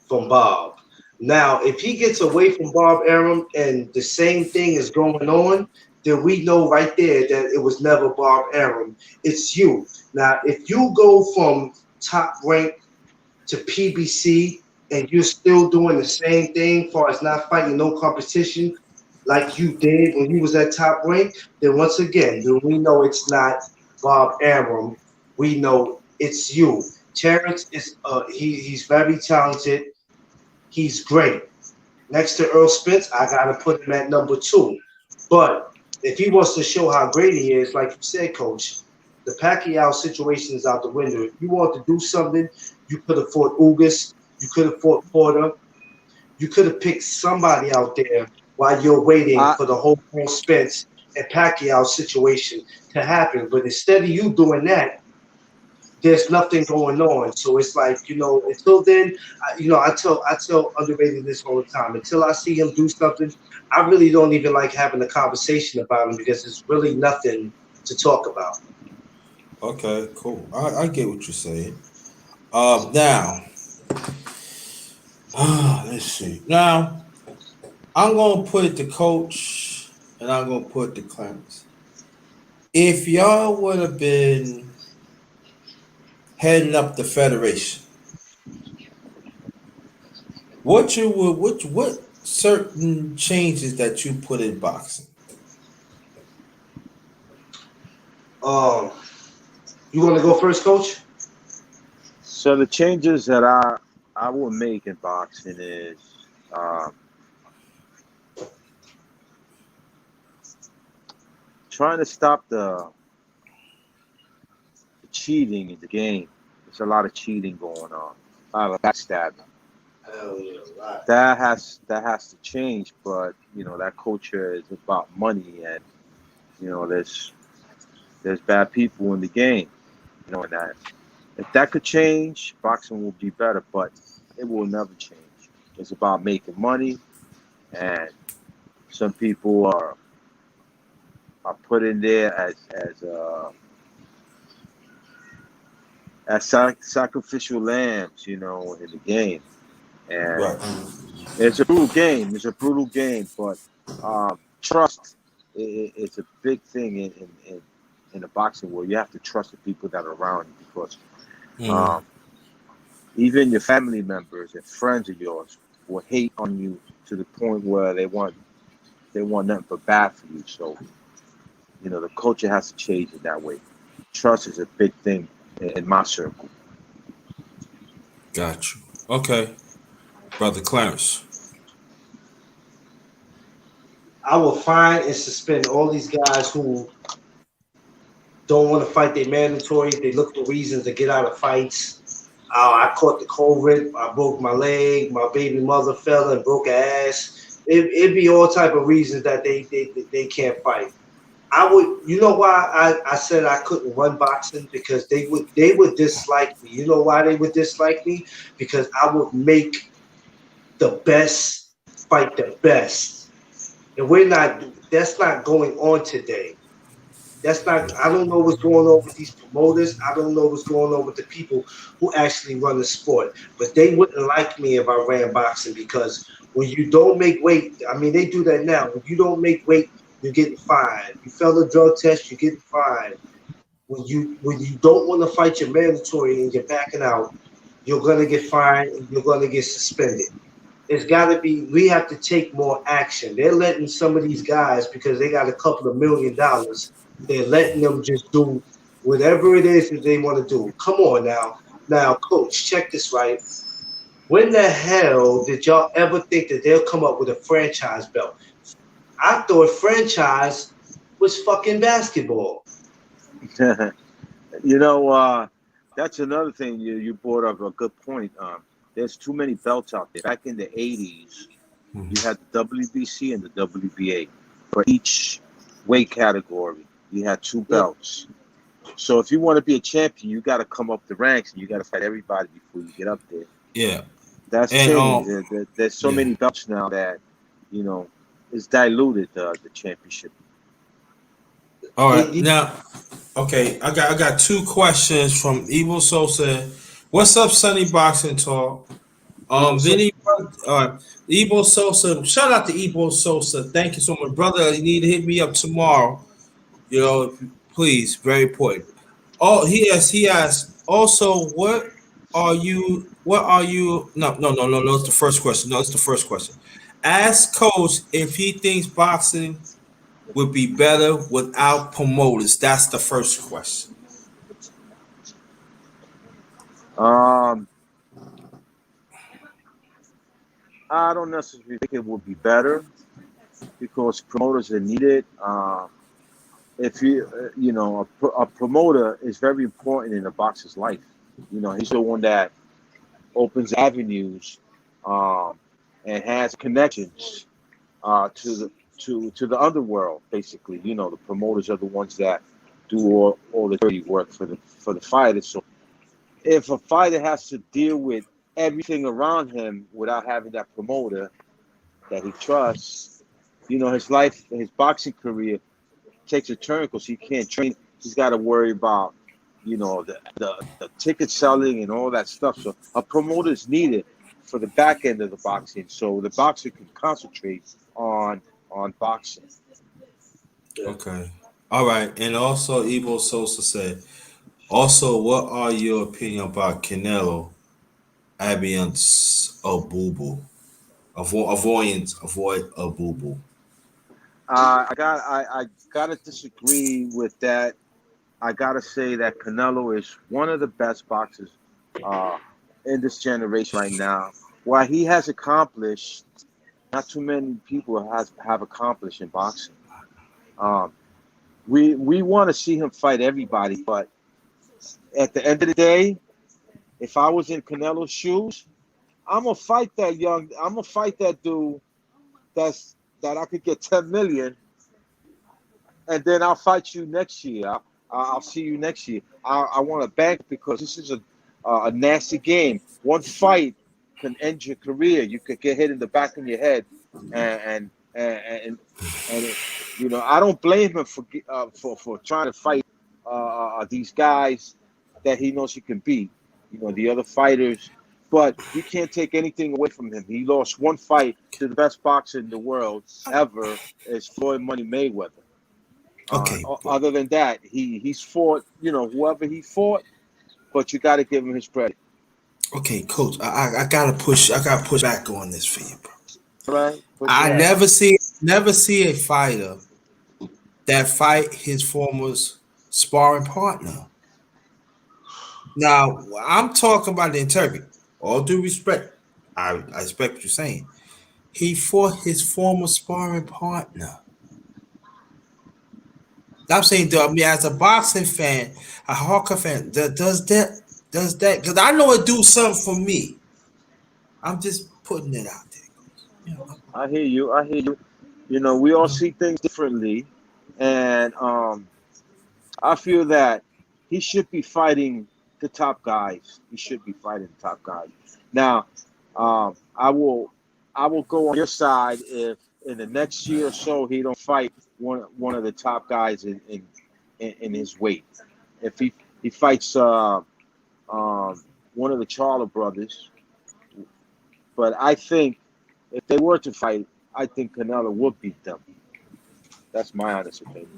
from Bob. Now, if he gets away from Bob Arum and the same thing is going on, then we know right there that it was never Bob Arum. It's you. Now, if you go from top rank to PBC and you're still doing the same thing, far as not fighting no competition like you did when you was at top rank, then once again, then we know it's not Bob Arum. We know it's you. Terrence is he's very talented. He's great. Next to Earl Spence, I gotta put him at number 2. But if he wants to show how great he is, like you said, Coach, the Pacquiao situation is out the window. If you want to do something, you could have fought Ugas, you could have fought Porter, you could have picked somebody out there while you're waiting for the whole Earl Spence and Pacquiao situation to happen. But instead of you doing that, there's nothing going on. So it's like, until then, I tell Underrated this all the time. Until I see him do something, I really don't even like having a conversation about him because there's really nothing to talk about. Okay, cool. I get what you're saying. Now, let's see. Now, I'm gonna put the coach, and I'm gonna put the Clarence. If y'all would have been heading up the federation, what certain changes that you put in boxing? You want to go first, Coach? So the changes that I will make in boxing is trying to stop the cheating in the game. There's a lot of cheating going on. A lot of backstabbing. Hell yeah, right. That has to change, but that culture is about money, and there's bad people in the game. And that if that could change, boxing will be better, but it will never change. It's about making money, and some people are put in there as sacrificial lambs, in the game. And Right. it's a brutal game. It's a brutal game, but trust is a big thing in the boxing world. You have to trust the people that are around you because even your family members and friends of yours will hate on you to the point where they want nothing but bad for you. So, the culture has to change in that way. Trust is a big thing in my circle. Got you. Okay, brother Clarence. I will find and suspend all these guys who don't want to fight their mandatory. They look for reasons to get out of fights. I caught the COVID. I broke my leg. My baby mother fell and broke her ass. It'd be all type of reasons that they can't fight. I would, why I said I couldn't run boxing? Because they would dislike me. You know why they would dislike me? Because I would make the best fight the best. And that's not going on today. I don't know what's going on with these promoters. I don't know what's going on with the people who actually run the sport. But they wouldn't like me if I ran boxing because when you don't make weight, they do that now. When you don't make weight, you're getting fined. You fail a drug test, you're getting fined. When you don't want to fight your mandatory and you're backing out, you're gonna get fined and you're gonna get suspended. It's gotta be. We have to take more action. They're letting some of these guys because they got a couple of $1 million. They're letting them just do whatever it is that they want to do. Come on now. Now, Coach, check this right. When the hell did y'all ever think that they'll come up with a franchise belt? I thought franchise was fucking basketball. That's another thing you brought up a good point. There's too many belts out there. Back in the 80s, you had the WBC and the WBA for each weight category. You had 2 belts. So if you want to be a champion, you got to come up the ranks and you got to fight everybody before you get up there. Yeah, that's changed. There's so many belts now that it's diluted the championship. All right, now, okay, I got 2 questions from Evil Sosa. What's up, Sunny Boxing Talk? So Vinny, Ebo Sosa. Shout out to Ebo Sosa. Thank you so much, brother. You need to hit me up tomorrow. You know, please, very important. Oh, he has also what are you no, it's the first question. No, it's the first question. Ask coach if he thinks boxing would be better without promoters. That's the first question. Um, I don't necessarily think it would be better because promoters are needed. If you, a promoter is very important in a boxer's life. He's the one that opens avenues, um, and has connections to the underworld. Basically, the promoters are the ones that do all the dirty work for the fighters. So if a fighter has to deal with everything around him without having that promoter that he trusts, his boxing career takes a turn because he can't train. He's got to worry about, the ticket selling and all that stuff. So a promoter is needed for the back end of the boxing, so the boxer can concentrate on boxing. yeah. Okay. All right. And also Ebo Sosa said, also, what are your opinion about Canelo Abiance Abubu? Avoid Abubu. I gotta disagree with that. I gotta say that Canelo is one of the best boxers uh, in this generation right now. What he has accomplished, not too many people have accomplished in boxing. Um, we want to see him fight everybody, but at the end of the day, if I was in Canelo's shoes, I'm gonna fight that dude that I could get 10 million, and then I'll fight you next year. I'll see you next year. I want to bank because this is a nasty game. One fight can end your career. You could get hit in the back of your head, and I don't blame him for trying to fight these guys that he knows he can beat. The other fighters, but you can't take anything away from him. He lost one fight to the best boxer in the world ever, is Floyd Money Mayweather. Okay. Other than that, he's fought, whoever he fought, but you got to give him his credit. Okay, coach. I gotta push back on this for you, bro. All right, push it I out. never see a fighter that fight his former sparring partner. Now, I'm talking about the integrity. All due respect. I respect what you're saying. He fought his former sparring partner. I'm saying, I mean, as a boxing fan, a hardcore fan, does that? Because I know it do something for me. I'm just putting it out there. You know, I hear you. I hear you. We all you know. see things differently, and I feel that he should be fighting the top guys. He should be fighting the top guys. Now, I will go on your side if in the next year or so he don't fight one of the top guys in his weight. If he fights one of the Charlo brothers, but I think if they were to fight, I think Canelo would beat them. That's my honest opinion.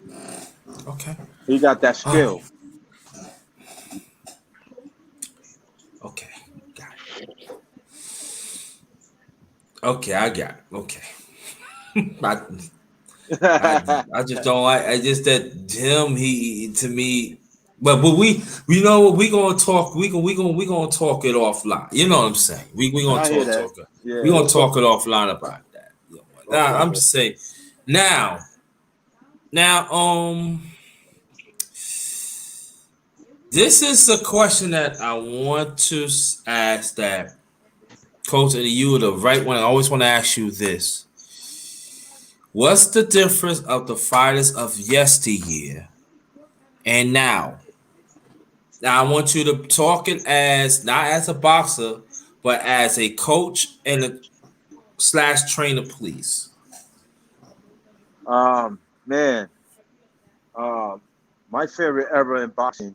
Okay. He got that Oh, skill. okay. Got it. Okay, I got it. Okay. I, I just don't like. I just that him. He to me. But we know what we gonna talk. We gonna talk it offline. You know what I'm saying? We gonna I hear talk that. talk. We Yeah, gonna we'll talk. talk it offline about that. Now Okay. I'm just saying. Now, this is a question that I want to ask that Coach and you the right one. I always want to ask you this. What's the difference of the fighters of yesteryear and now? Now I want you to talk it as not as a boxer, but as a coach and a slash trainer, please. Man, um, my favorite era in boxing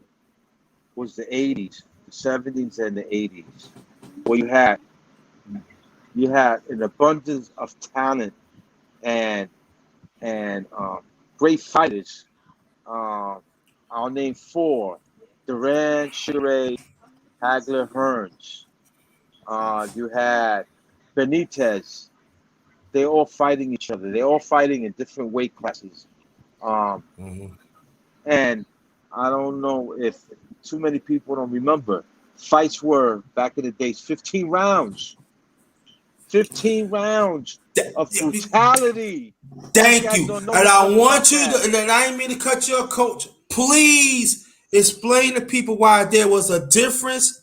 was the '80s, the '70s, and the '80s, where you had You had an abundance of talent and and great fighters. Um, I'll name four: Duran, Sugar Ray, Hagler, Hearns. You had Benitez. They're all fighting each other. They're all fighting in different weight classes. Um, Mm-hmm. and I don't know if too many people don't remember. Fights were back in the days 15 rounds. 15 rounds of brutality. These Thank guys you. don't know And I nothing want about you that. to, and I ain't mean to cut your coach. Please explain to people why there was a difference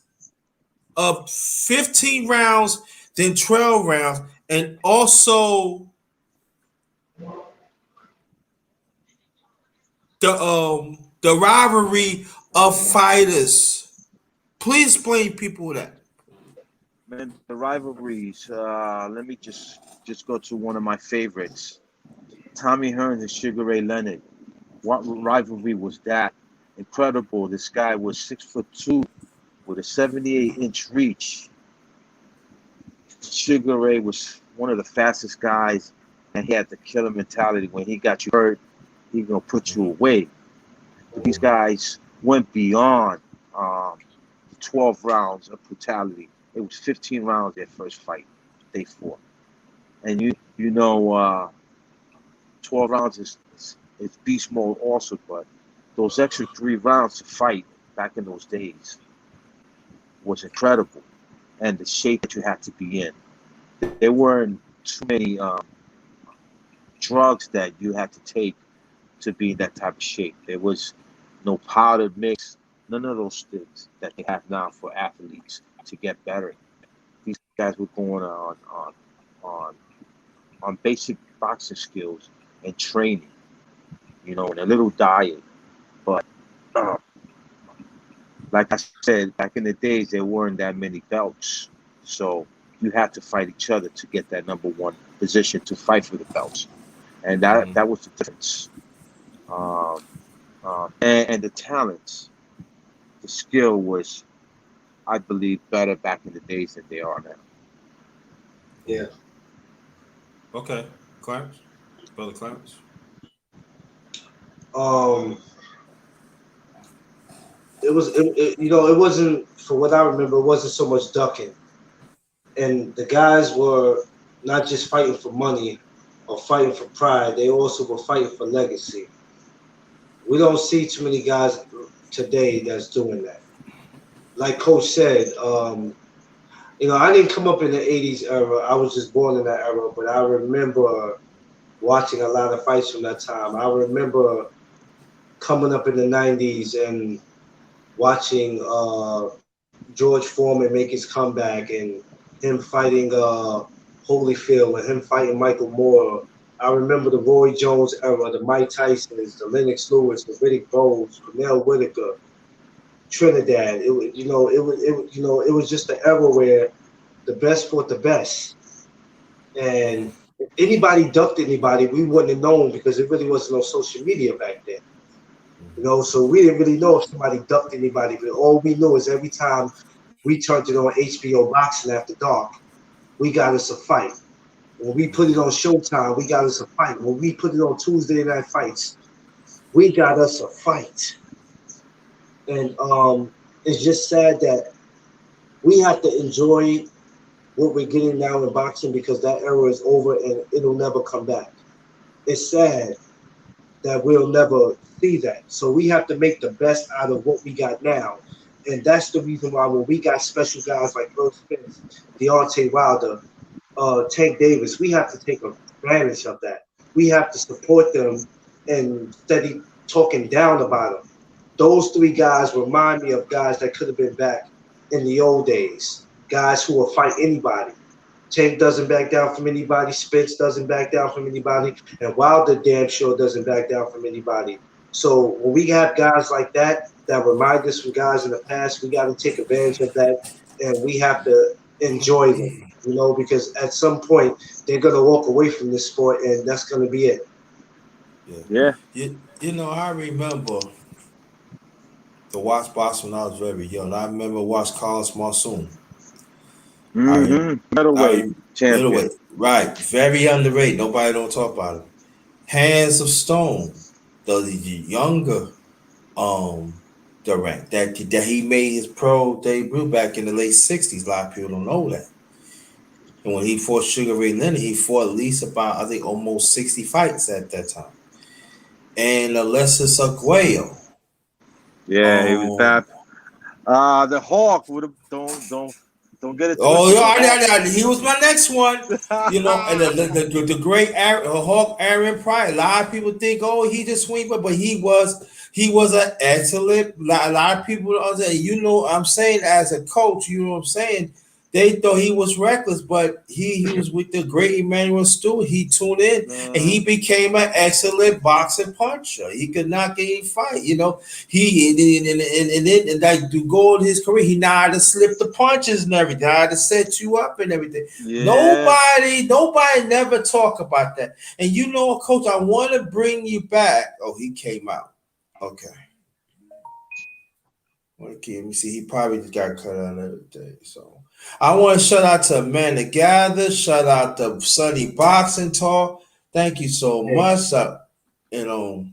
of 15 rounds than 12 rounds, and also the rivalry of fighters. Please explain people that. Man, the rivalries. Let me just go to one of my favorites. Tommy Hearns and Sugar Ray Leonard. What rivalry was that? Incredible. This guy was 6'2" with a 78-inch reach. Sugar Ray was one of the fastest guys, and he had the killer mentality. When he got you hurt, he gonna put you away. But these guys went beyond um, 12 rounds of brutality. It was 15 rounds their first fight they fought, and you know 12 rounds is beast mode also, but those extra 3 rounds to fight back in those days was incredible, and the shape that you had to be in. There weren't too many drugs that you had to take to be in that type of shape. There was no powdered mix, none of those things that they have now for athletes to get better. These guys were going on on basic boxing skills and training, and a little diet. But uh, like I said, back in the days, there weren't that many belts, so you had to fight each other to get that number one position to fight for the belts, and that was the difference. Um, and the talents, the skill was, I believe, better back in the days than they are now. Yeah. Okay, Clarence, brother Clarence. Um, it wasn't, for what I remember, it wasn't so much ducking, and the guys were not just fighting for money or fighting for pride. They also were fighting for legacy. We don't see too many guys today that's doing that. Like Coach said, I didn't come up in the '80s era. I was just born in that era, but I remember watching a lot of fights from that time. I remember coming up in the '90s and watching George Foreman make his comeback and him fighting Holyfield and him fighting Michael Moore. I remember the Roy Jones era, the Mike Tysons, the Lennox Lewis, the Riddick Bowes, Cornell Whitaker, Trinidad. It was just the era where the best fought the best. And if anybody ducked anybody, we wouldn't have known because it really wasn't no social media back then. So we didn't really know if somebody ducked anybody. But all we knew is every time we turned it on HBO Boxing after dark, we got us a fight. When we put it on Showtime, we got us a fight. When we put it on Tuesday Night Fights, we got us a fight. And it's just sad that we have to enjoy what we're getting now in boxing because that era is over and it'll never come back. It's sad that we'll never see that. So we have to make the best out of what we got now. And that's the reason why when we got special guys like Earl Spence, Deontay Wilder, Tank Davis, we have to take advantage of that. We have to support them and steady talking down about them. Those three guys remind me of guys that could have been back in the old days. Guys who will fight anybody. Tank doesn't back down from anybody. Spence doesn't back down from anybody. And Wilder damn sure doesn't back down from anybody. So when we have guys like that remind us from guys in the past, we got to take advantage of that. And we have to enjoy them, because at some point they're going to walk away from this sport and that's going to be it. Yeah. Yeah. I remember the watch box when I was very young. I remember watch Carlos Monsoon. Middleweight champion. Middleweight, right? Very underrated. Nobody don't talk about him. Hands of Stone, the younger Durant that he made his pro debut back in the late '60s. A lot of people don't know that. And when he fought Sugar Ray Leonard, he fought at least about I think almost 60 fights at that time. And Alexis Arguello. Yeah, he was bad. The Hawk would have don't get it twisted. Oh yeah, he was my next one. You know, and the great Hawk Aaron Pryor. A lot of people think, oh, he just sweeper, but he was an excellent. A lot of people, you know, I'm saying as a coach, you know what I'm saying. They thought he was reckless, but he was with the great Emmanuel Stewart. He tuned in and he became an excellent boxing puncher. He could knock any fight, you know. And like to go in his career, he know how to slip the punches and everything, how to set you up and everything. Yeah. Nobody never talk about that. And you know, Coach, I want to bring you back. Oh, he came out. Okay. Let me see. He probably just got cut out and everything. So I want to shout out to Amanda Gather. Shout out to Sunny Boxing Talk. Thank you so much. You know.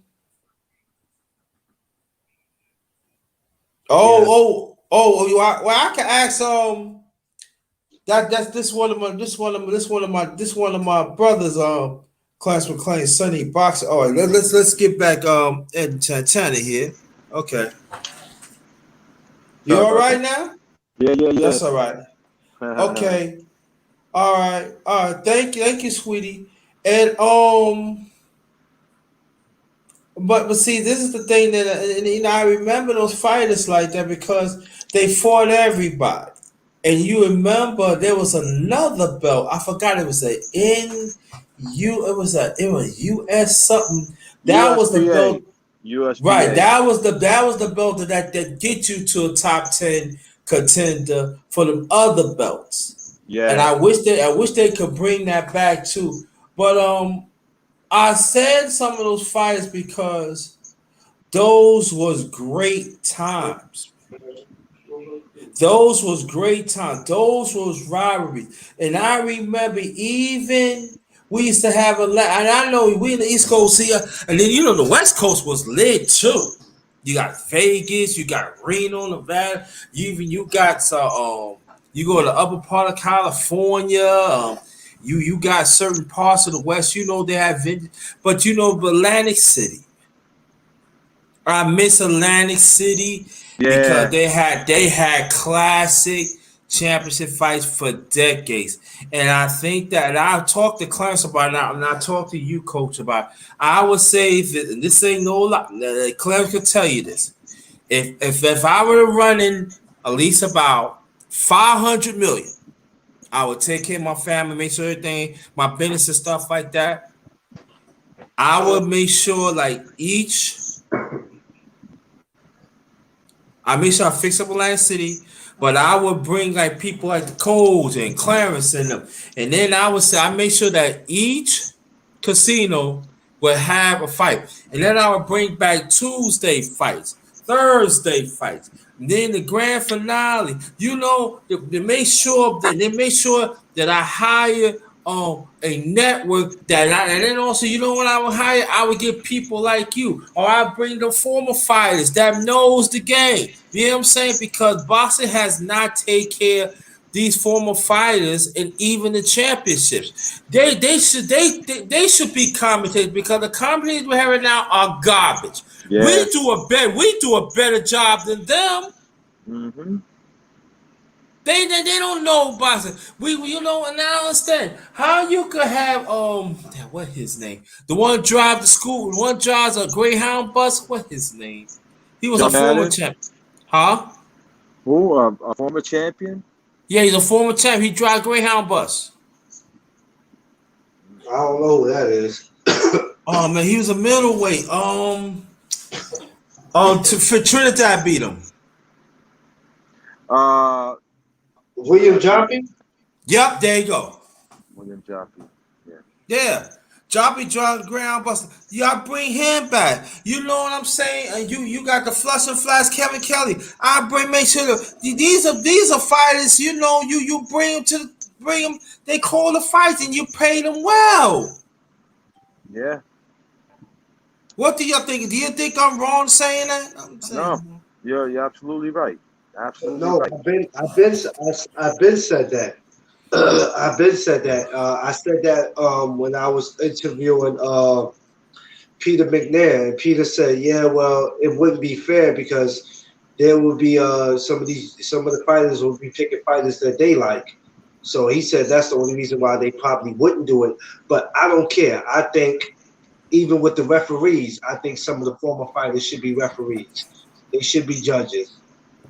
Well, I can ask that's one of my brothers Clarence McClain, Sunny Boxing. All right, let's get back Edwin Santana here. Okay. You all right now? Yeah. That's all right. Okay. All right. Thank you, sweetie. And but see, this is the thing that you know, I remember those fighters like that because they fought everybody. And you remember there was another belt. I forgot it was it was US something. That was the belt. USPA. Right, that was the belt that get you to a top 10 contender for the other belts. Yeah, and I wish they could bring that back too. But I said some of those fights because those was great times. Those was great times. Those was rivalries, and I remember even. We used to have and I know we in the East Coast here, and then you know the West Coast was lit too. You got Vegas, you got Reno, Nevada, you got you go to the upper part of California, you got certain parts of the West, you know they have vintage, but you know Atlantic City. I miss Atlantic City because they had classic championship fights for decades. And I think that, and I'll talk to Clarence about it, and I'll talk to you, Coach, about it. I would say that, and this ain't no lie, Clarence can tell you this. If I were to run in at least about 500 million, I would take care of my family, make sure everything, my business and stuff like that. I would make sure I make sure I fix up Atlantic City. But I would bring like people like the Coles and Clarence and them. And then I would say I make sure that each casino would have a fight. And then I would bring back Tuesday fights, Thursday fights. And then the grand finale. You know, they make sure that I hire a network and then also, you know what I would hire? I would get people like you, or I bring the former fighters that knows the game. You know what I'm saying? Because boxing has not taken care of these former fighters and even the championships. They should be commentators because the commentators we have right now are garbage. Yeah. We do a better job than them. Mm-hmm. They don't know boxing. You know, and I don't understand how you could have what his name? The one drive the school, the one drives a Greyhound bus. What his name? He was a former champion. Huh? Who? A former champion? Yeah, he's a former champ. He drives Greyhound bus. I don't know who that is. Oh man, he was a middleweight. For Trinidad beat him. William Joppy? Yep, there you go. William Joppy. Yeah. Joppy John Ground Buster. Y'all bring him back. You know what I'm saying? And you got the flush and flash Kevin Kelly. I bring make sure these are fighters. You know you bring them bring them. They call the fights and you pay them well. Yeah. What do y'all think? Do you think I'm wrong saying that? I'm No, saying. you're absolutely right. Absolutely No, right. I've been said that. I've been said that. I said that when I was interviewing Peter McNair, and Peter said, "Yeah, well, it wouldn't be fair because there would be some of the fighters would be picking fighters that they like." So he said that's the only reason why they probably wouldn't do it. But I don't care. I think even with the referees, I think some of the former fighters should be referees. They should be judges.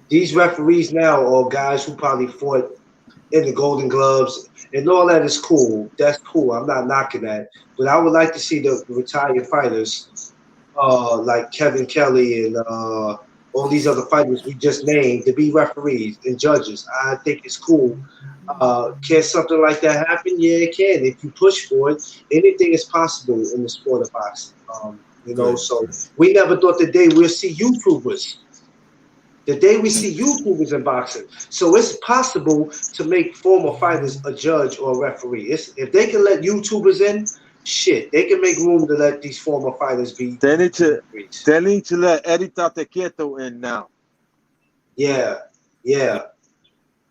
These referees now are guys who probably fought in the Golden Gloves, and all that is cool. That's cool. I'm not knocking that, but I would like to see the retired fighters, like Kevin Kelly and all these other fighters we just named, to be referees and judges. I think it's cool. Can something like that happen? Yeah, it can. If you push for it, anything is possible in the sport of boxing. Good. So we never thought the day we'll see YouTubers. The day we see YouTubers in boxing. So it's possible to make former fighters a judge or a referee. If they can let YouTubers in, shit, they can make room to let these former fighters be They need to referees. they need to let Eddie Tate Quieto in now. Yeah, yeah,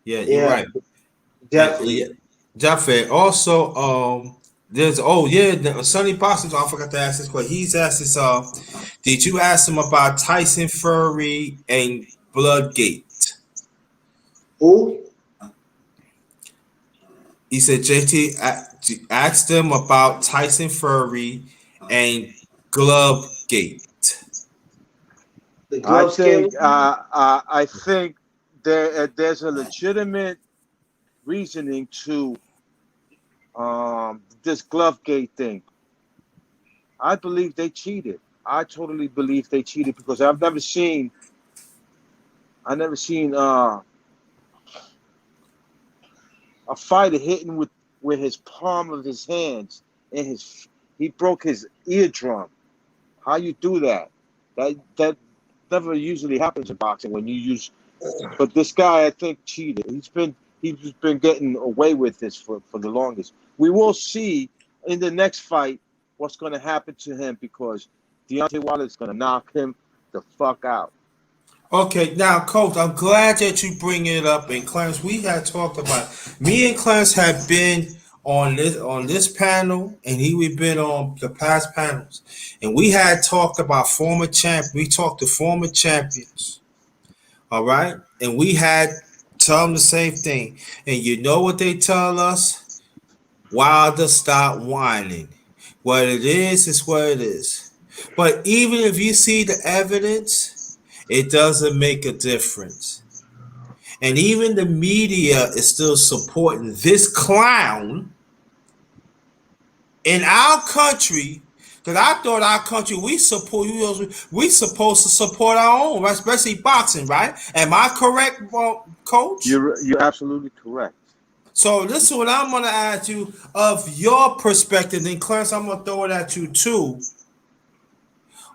Yeah, you're yeah, right. And definitely. Jaffe, also, there's oh yeah, Sonny Boston. I forgot to ask this question. He's asked this. Did you ask him about Tyson Fury and Bloodgate? Who? He said JT asked him about Tyson Fury and Glovegate. The glove scale? I think there's a legitimate reasoning to this Glovegate thing. I believe they cheated. I totally believe they cheated because I never seen a fighter hitting with his palm of his hands and he broke his eardrum. How you do that? That never usually happens in boxing when you use. But this guy, I think, cheated. He's been getting away with this for the longest. We will see in the next fight what's going to happen to him because Deontay Wilder is going to knock him the fuck out. Okay, now, Coach, I'm glad that you bring it up. And Clarence, we had talked about me and Clarence had been on this panel, and we've been on the past panels, and we had talked about former champ. We talked to former champions, all right, and we had tell them the same thing. And you know what they tell us? Wilder, stop whining. What it is what it is. But even if you see the evidence, it doesn't make a difference. And even the media is still supporting this clown in our country. Because I thought our country, we supposed to support our own, right? Especially boxing, right? Am I correct, Coach? You're absolutely correct. So this is what I'm gonna ask you of your perspective. Then Clarence, I'm gonna throw it at you too.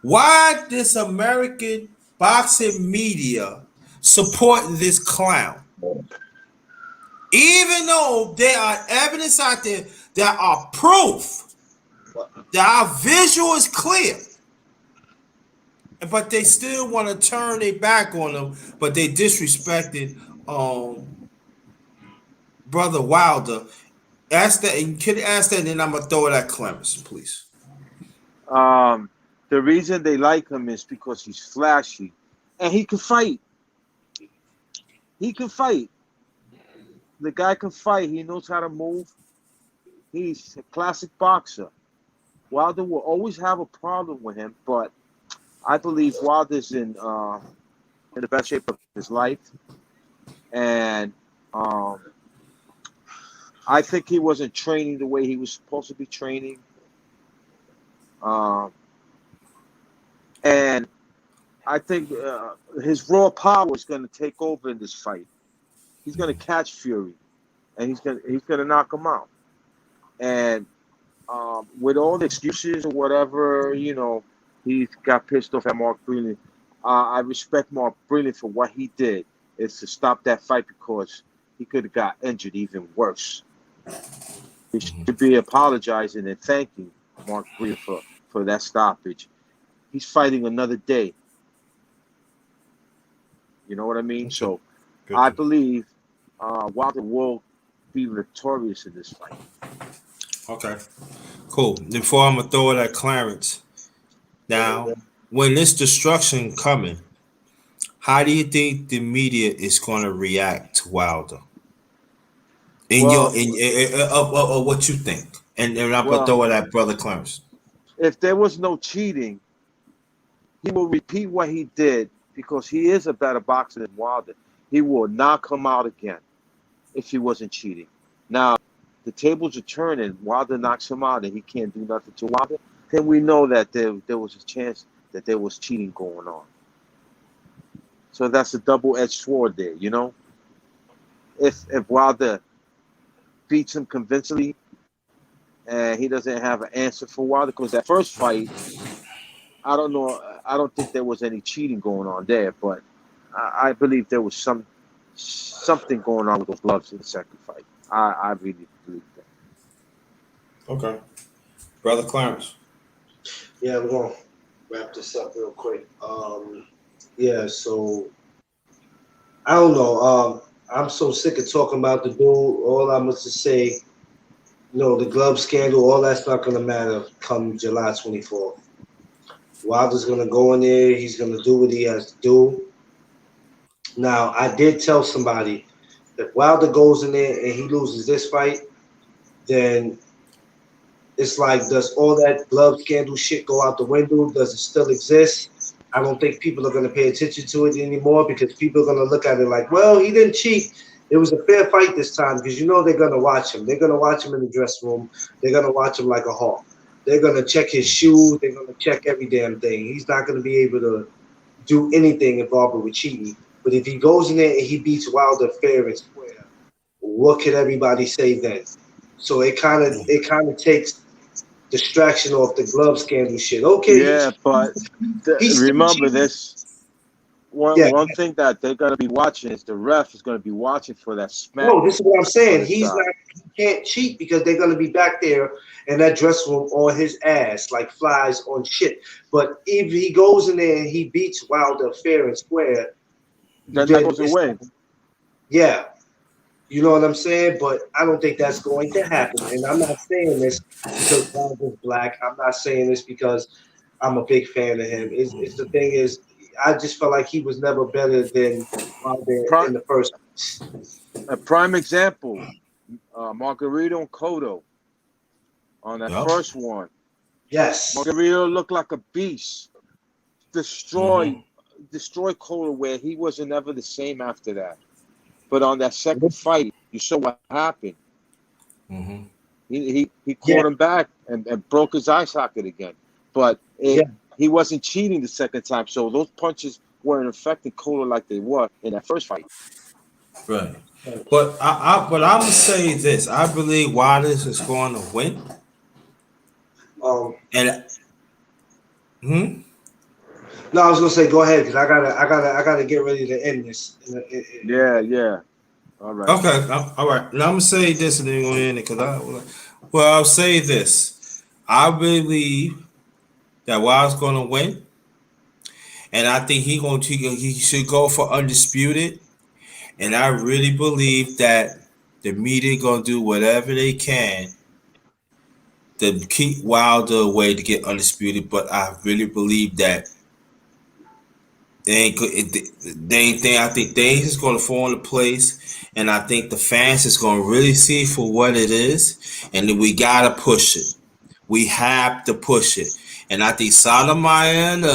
Why this American boxing media support this clown? Even though there are evidence out there, there are proof that our visual is clear, but they still want to turn their back on them, but they disrespected Brother Wilder. Ask that, and can you ask that, and then I'm gonna throw it at Clemens, please. Um, the reason they like him is because he's flashy and he can fight. He can fight. The guy can fight. He knows how to move. He's a classic boxer. Wilder will always have a problem with him, but I believe Wilder's in the best shape of his life, and I think he wasn't training the way he was supposed to be training. Um, and I think his raw power is going to take over in this fight. He's going to catch Fury, and he's going to knock him out. And with all the excuses or whatever, he got pissed off at Mark Breland. I respect Mark Breland for what he did, is to stop that fight because he could have got injured even worse. He should be apologizing and thanking Mark Breland for that stoppage. He's fighting another day. You know what I mean? Okay. So Good. I believe Wilder will be victorious in this fight. Okay. Cool. Before I'm gonna throw it at Clarence. Now, when this destruction coming, how do you think the media is gonna react to Wilder? In your Well, of what you think, and I'm gonna well, throw it at Brother Clarence. if there was no cheating, he will repeat what he did because he is a better boxer than Wilder. He will knock him out again if he wasn't cheating. Now, the tables are turning. Wilder knocks him out and he can't do nothing to Wilder. Then we know that there was a chance that there was cheating going on. So that's a double-edged sword there, If Wilder beats him convincingly and he doesn't have an answer for Wilder, because that first fight, I don't know. I don't think there was any cheating going on there, but I believe there was something going on with those gloves in the second fight. I really believe that. Okay, Brother Clarence. Yeah, we're gonna wrap this up real quick. Yeah, so I don't know. I'm so sick of talking about the dude. All I must say, the glove scandal, all that's not gonna matter come July 24th. Wilder's gonna go in there. He's gonna do what he has to do. Now, I did tell somebody if Wilder goes in there and he loses this fight, then it's like, does all that glove scandal shit go out the window? Does it still exist? I don't think people are going to pay attention to it anymore because people are going to look at it like, well, he didn't cheat. It was a fair fight this time because they're going to watch him. They're going to watch him in the dressing room. They're going to watch him like a hawk. They're going to check his shoes. They're going to check every damn thing. He's not going to be able to do anything involved with cheating. But if he goes in there and he beats Wilder fair and square, what could everybody say then? So it kind of takes distraction off the glove scandal shit. Okay. Yeah, but remember this. One thing that they're gonna be watching is the ref is gonna be watching for that smack. No, this is what I'm saying. He can't cheat because they're gonna be back there in that dressing room on his ass like flies on shit. But if he goes in there and he beats Wilder fair and square, then that goes away. Yeah. You know what I'm saying? But I don't think that's going to happen. And I'm not saying this because Wilder's black. I'm not saying this because I'm a big fan of him. It's the thing is, I just felt like he was never better than Wilder in the first place. A prime example, Margarito and Cotto on that first one. Yes. Margarito looked like a beast. Destroy Cotto where he wasn't ever the same after that. But on that second fight, you saw what happened. Mm-hmm. He caught him back and broke his eye socket again. But he wasn't cheating the second time, so those punches weren't affecting Cotto like they were in that first fight. Right. But I'm gonna say this. I believe Wilder is going to win. No, I was gonna say go ahead because I gotta get ready to end this. Yeah. All right. Okay. All right. Now I'm gonna say this and then we're gonna end it I'll say this. I believe that Wilder's going to win, and I think he should go for undisputed. And I really believe that the media going to do whatever they can to keep Wilder away to get undisputed. But I really believe that they ain't good. I think things is going to fall into place, and I think the fans is going to really see for what it is, and then we gotta push it. We have to push it. And I think Sotomayor and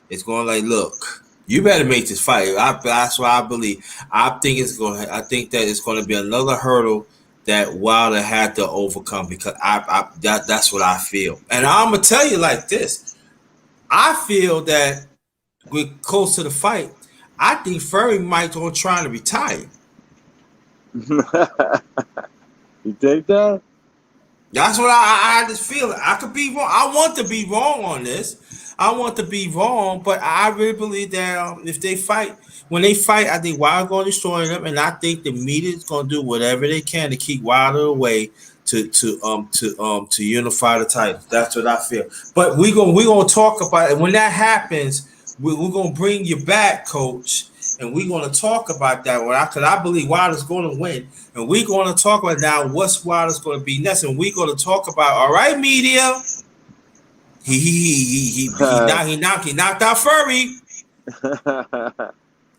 is going like, look, you better make this fight. That's what I believe. I think that it's going to be another hurdle that Wilder had to overcome because that's what I feel. And I'm gonna tell you like this. I feel that we're close to the fight. I think Fury might go trying to retire. You think that? That's what I just feel. I could be wrong. I want to be wrong on this. I want to be wrong, but I really believe that if they fight, when they fight, I think Wilder going to destroy them, and I think the media is going to do whatever they can to keep Wilder away to unify the titles. That's what I feel. But we gonna talk about it when that happens. We're gonna bring you back, Coach, and we're gonna talk about that. Because I believe Wilder's going to win. And we're going to talk about now what's Wilder's going to be next. And we're going to talk about, all right, media. He knocked out Furry.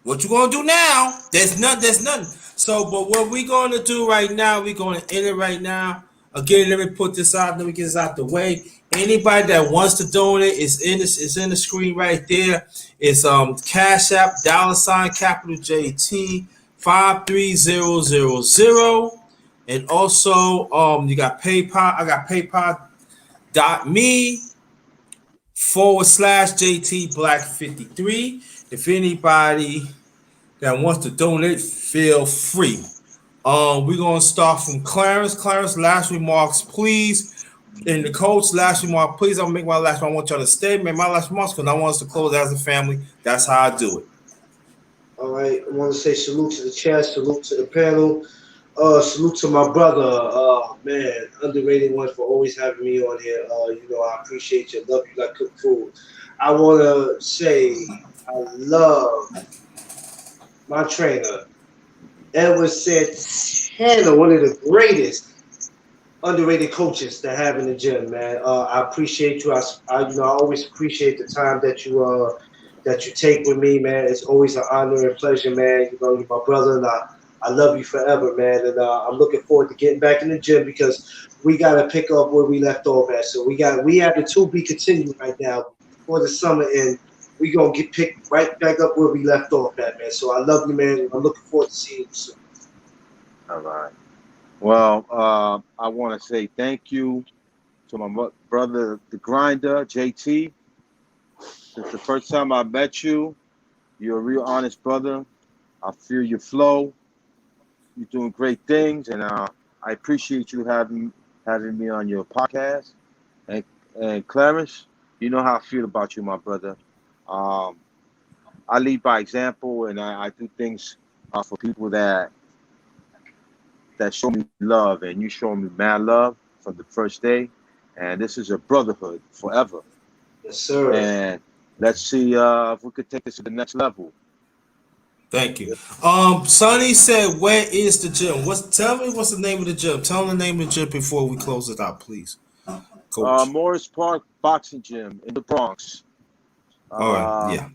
What you going to do now? There's nothing. So, but what we're going to do right now, we're going to end it right now. Again, let me put this out. Let me get this out the way. Anybody that wants to donate is in the screen right there. It's Cash App $ capital JT 53000, and also you got PayPal. I got PayPal.me/JT Black 53. If anybody that wants to donate, feel free. We're gonna start from Clarence. Clarence, last remarks, please. And the coach, last remark, please don't make my last remark. I want y'all to stay, make my last remarks because I want us to close as a family. That's how I do it. All right, I want to say salute to the chat, salute to the panel, salute to my brother, man, underrated one for always having me on here. I appreciate you, love you like cook food. I want to say I love my trainer, Edwin Santana, one of the greatest underrated coaches to have in the gym, man. I appreciate you. I always appreciate the time that you take with me, man. It's always an honor and pleasure, man. You're my brother, and I love you forever, man. And I'm looking forward to getting back in the gym because we got to pick up where we left off at. So we have the to be continued right now for the summer, and we gonna get picked right back up where we left off at, man. So I love you, man. And I'm looking forward to seeing you soon. All right. Well, I want to say thank you to my brother, the Grinder, JT. Since the first time I met you, you're a real honest brother. I feel your flow. You're doing great things, and I appreciate you having me on your podcast. And Clarence, you know how I feel about you, my brother. I lead by example, and I do things for people that show me love, and you show me mad love from the first day. And this is a brotherhood forever. Yes, sir. And let's see if we could take this to the next level. Thank you. Sonny said, "Where is the gym? Tell me what's the name of the gym? Tell me the name of the gym before we close it out, please." Coach. Morris Park Boxing Gym in the Bronx. All right. Yeah.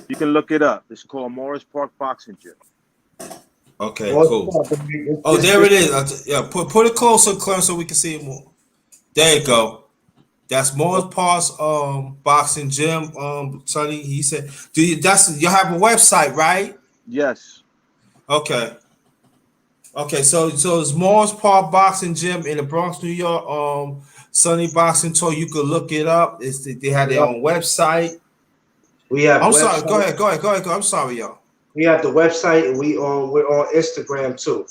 You can look it up. It's called Morris Park Boxing Gym. Okay. Cool. Oh, there it is. Yeah. Put it closer, Clarence, so we can see it more. There you go. That's Morris Park's boxing gym. Sonny, he said, you have a website, right? Yes. Okay. So it's Morris Park Boxing Gym in the Bronx, New York. Sonny Boxing Tour. You could look it up. They have their own website. I'm sorry. Go ahead. I'm sorry, y'all. We have the website, and we're on Instagram too.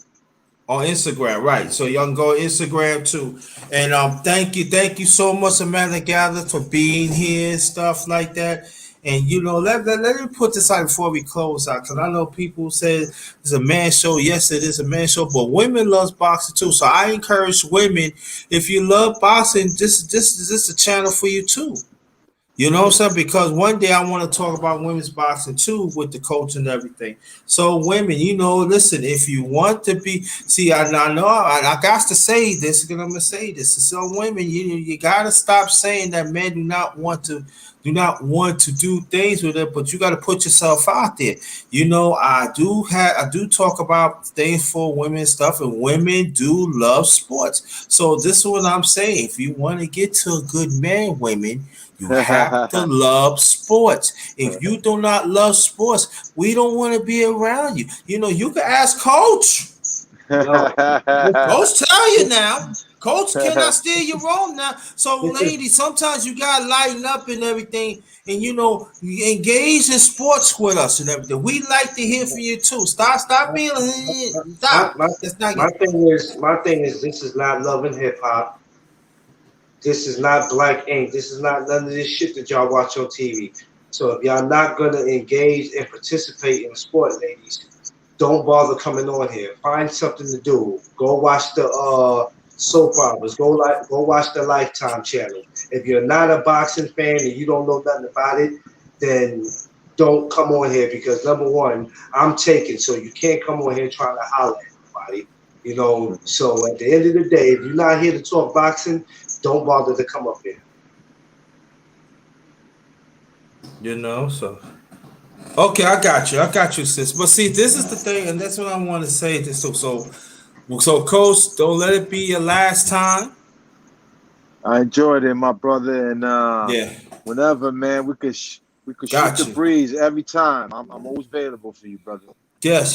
On Instagram, right? So y'all can go Instagram too. And thank you so much, Amanda Gather, for being here and stuff like that. And let me put this out before we close out, because I know people say it's a man show. Yes, it is a man show, but women love boxing too. So I encourage women, if you love boxing, this is a channel for you too. You know what I'm saying? Because one day I want to talk about women's boxing too with the coach and everything. So women, listen, if you want to be, I know I got to say this, because I'm going to say this. So women, you got to stop saying that men do not want to do things with it, but you got to put yourself out there. I do talk about things for women stuff, and women do love sports. So this is what I'm saying. If you want to get to a good man, women, you have to love sports. If you do not love sports, we don't want to be around you. You can ask Coach. Coach tell you now. Coach cannot steer you wrong now. So, ladies, sometimes you gotta lighten up and everything, and engage in sports with us and everything. We like to hear from you too. Stop being stop. My thing is, this is not Love and Hip Hop. This is not black ink. This is not none of this shit that y'all watch on TV. So if y'all not gonna engage and participate in the sport, ladies, don't bother coming on here. Find something to do. Go watch the soap operas. Go watch the Lifetime channel. If you're not a boxing fan and you don't know nothing about it, then don't come on here because number one, I'm taken, so you can't come on here trying to holler at anybody. You know, so at the end of the day, if you're not here to talk boxing, don't bother to come up here. You know, so okay, I got you, sis. But see, this is the thing, and that's what I want to say. So, Coach, don't let it be your last time. I enjoyed it, my brother, and Yeah, whenever, man, we could shoot the breeze every time. I'm always available for you, brother.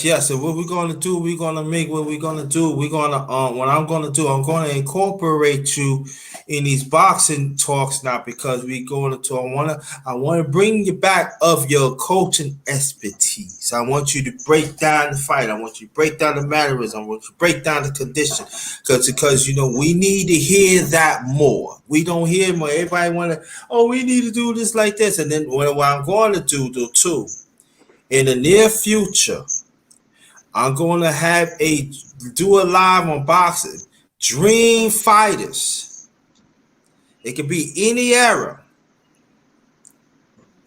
yes. And what we're gonna do, we're gonna make what we're gonna do. We're gonna what I'm gonna do, I'm gonna incorporate you in these boxing talks now because we're going to. I wanna bring you back of your coaching expertise. I want you to break down the fight. I want you to break down the mannerism. I want you to break down the condition because you know we need to hear that more. We don't hear more. Everybody wanna, oh, we need to do this like this, and then what I'm going to do too. In the near future, I'm going to do a live on boxing. Dream fighters. It could be any era.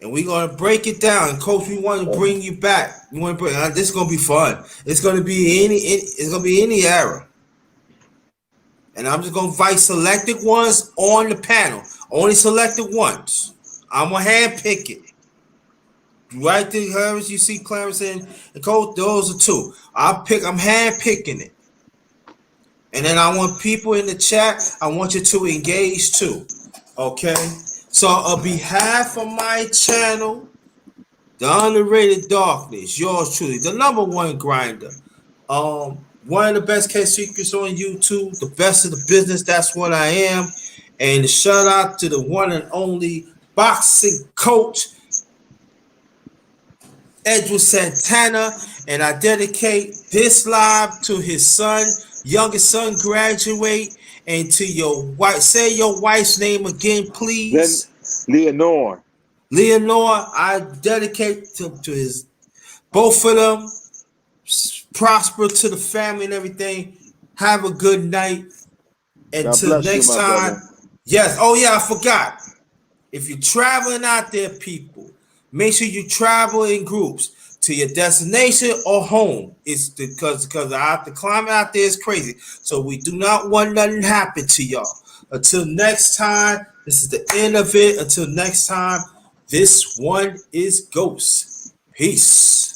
And we're going to break it down. And Coach, we want to bring you back. We want to bring this is going to be fun. It's going to be any era. And I'm just going to invite selected ones on the panel. Only selected ones. I'm going to handpick it. Right there, Harris, you see Clarence and Coach, those are two. I'm hand picking it. And then I want people in the chat, I want you to engage too. Okay? So on behalf of my channel, The Underrated Darkness, yours truly, the number one grinder. One of the best case secrets on YouTube, the best of the business, that's what I am. And a shout out to the one and only boxing coach, Edwin Santana, and I dedicate this live to his son, youngest son graduate, and to your wife. Say your wife's name again, please. Leonore. I dedicate to his both of them. Prosper to the family and everything. Have a good night. Until next time. Brother. Yes. Oh yeah, I forgot. If you're traveling out there, people, make sure you travel in groups to your destination or home. It's because the climate out there is crazy. So we do not want nothing happen to y'all. Until next time, this is the end of it. Until next time, this one is Ghost. Peace.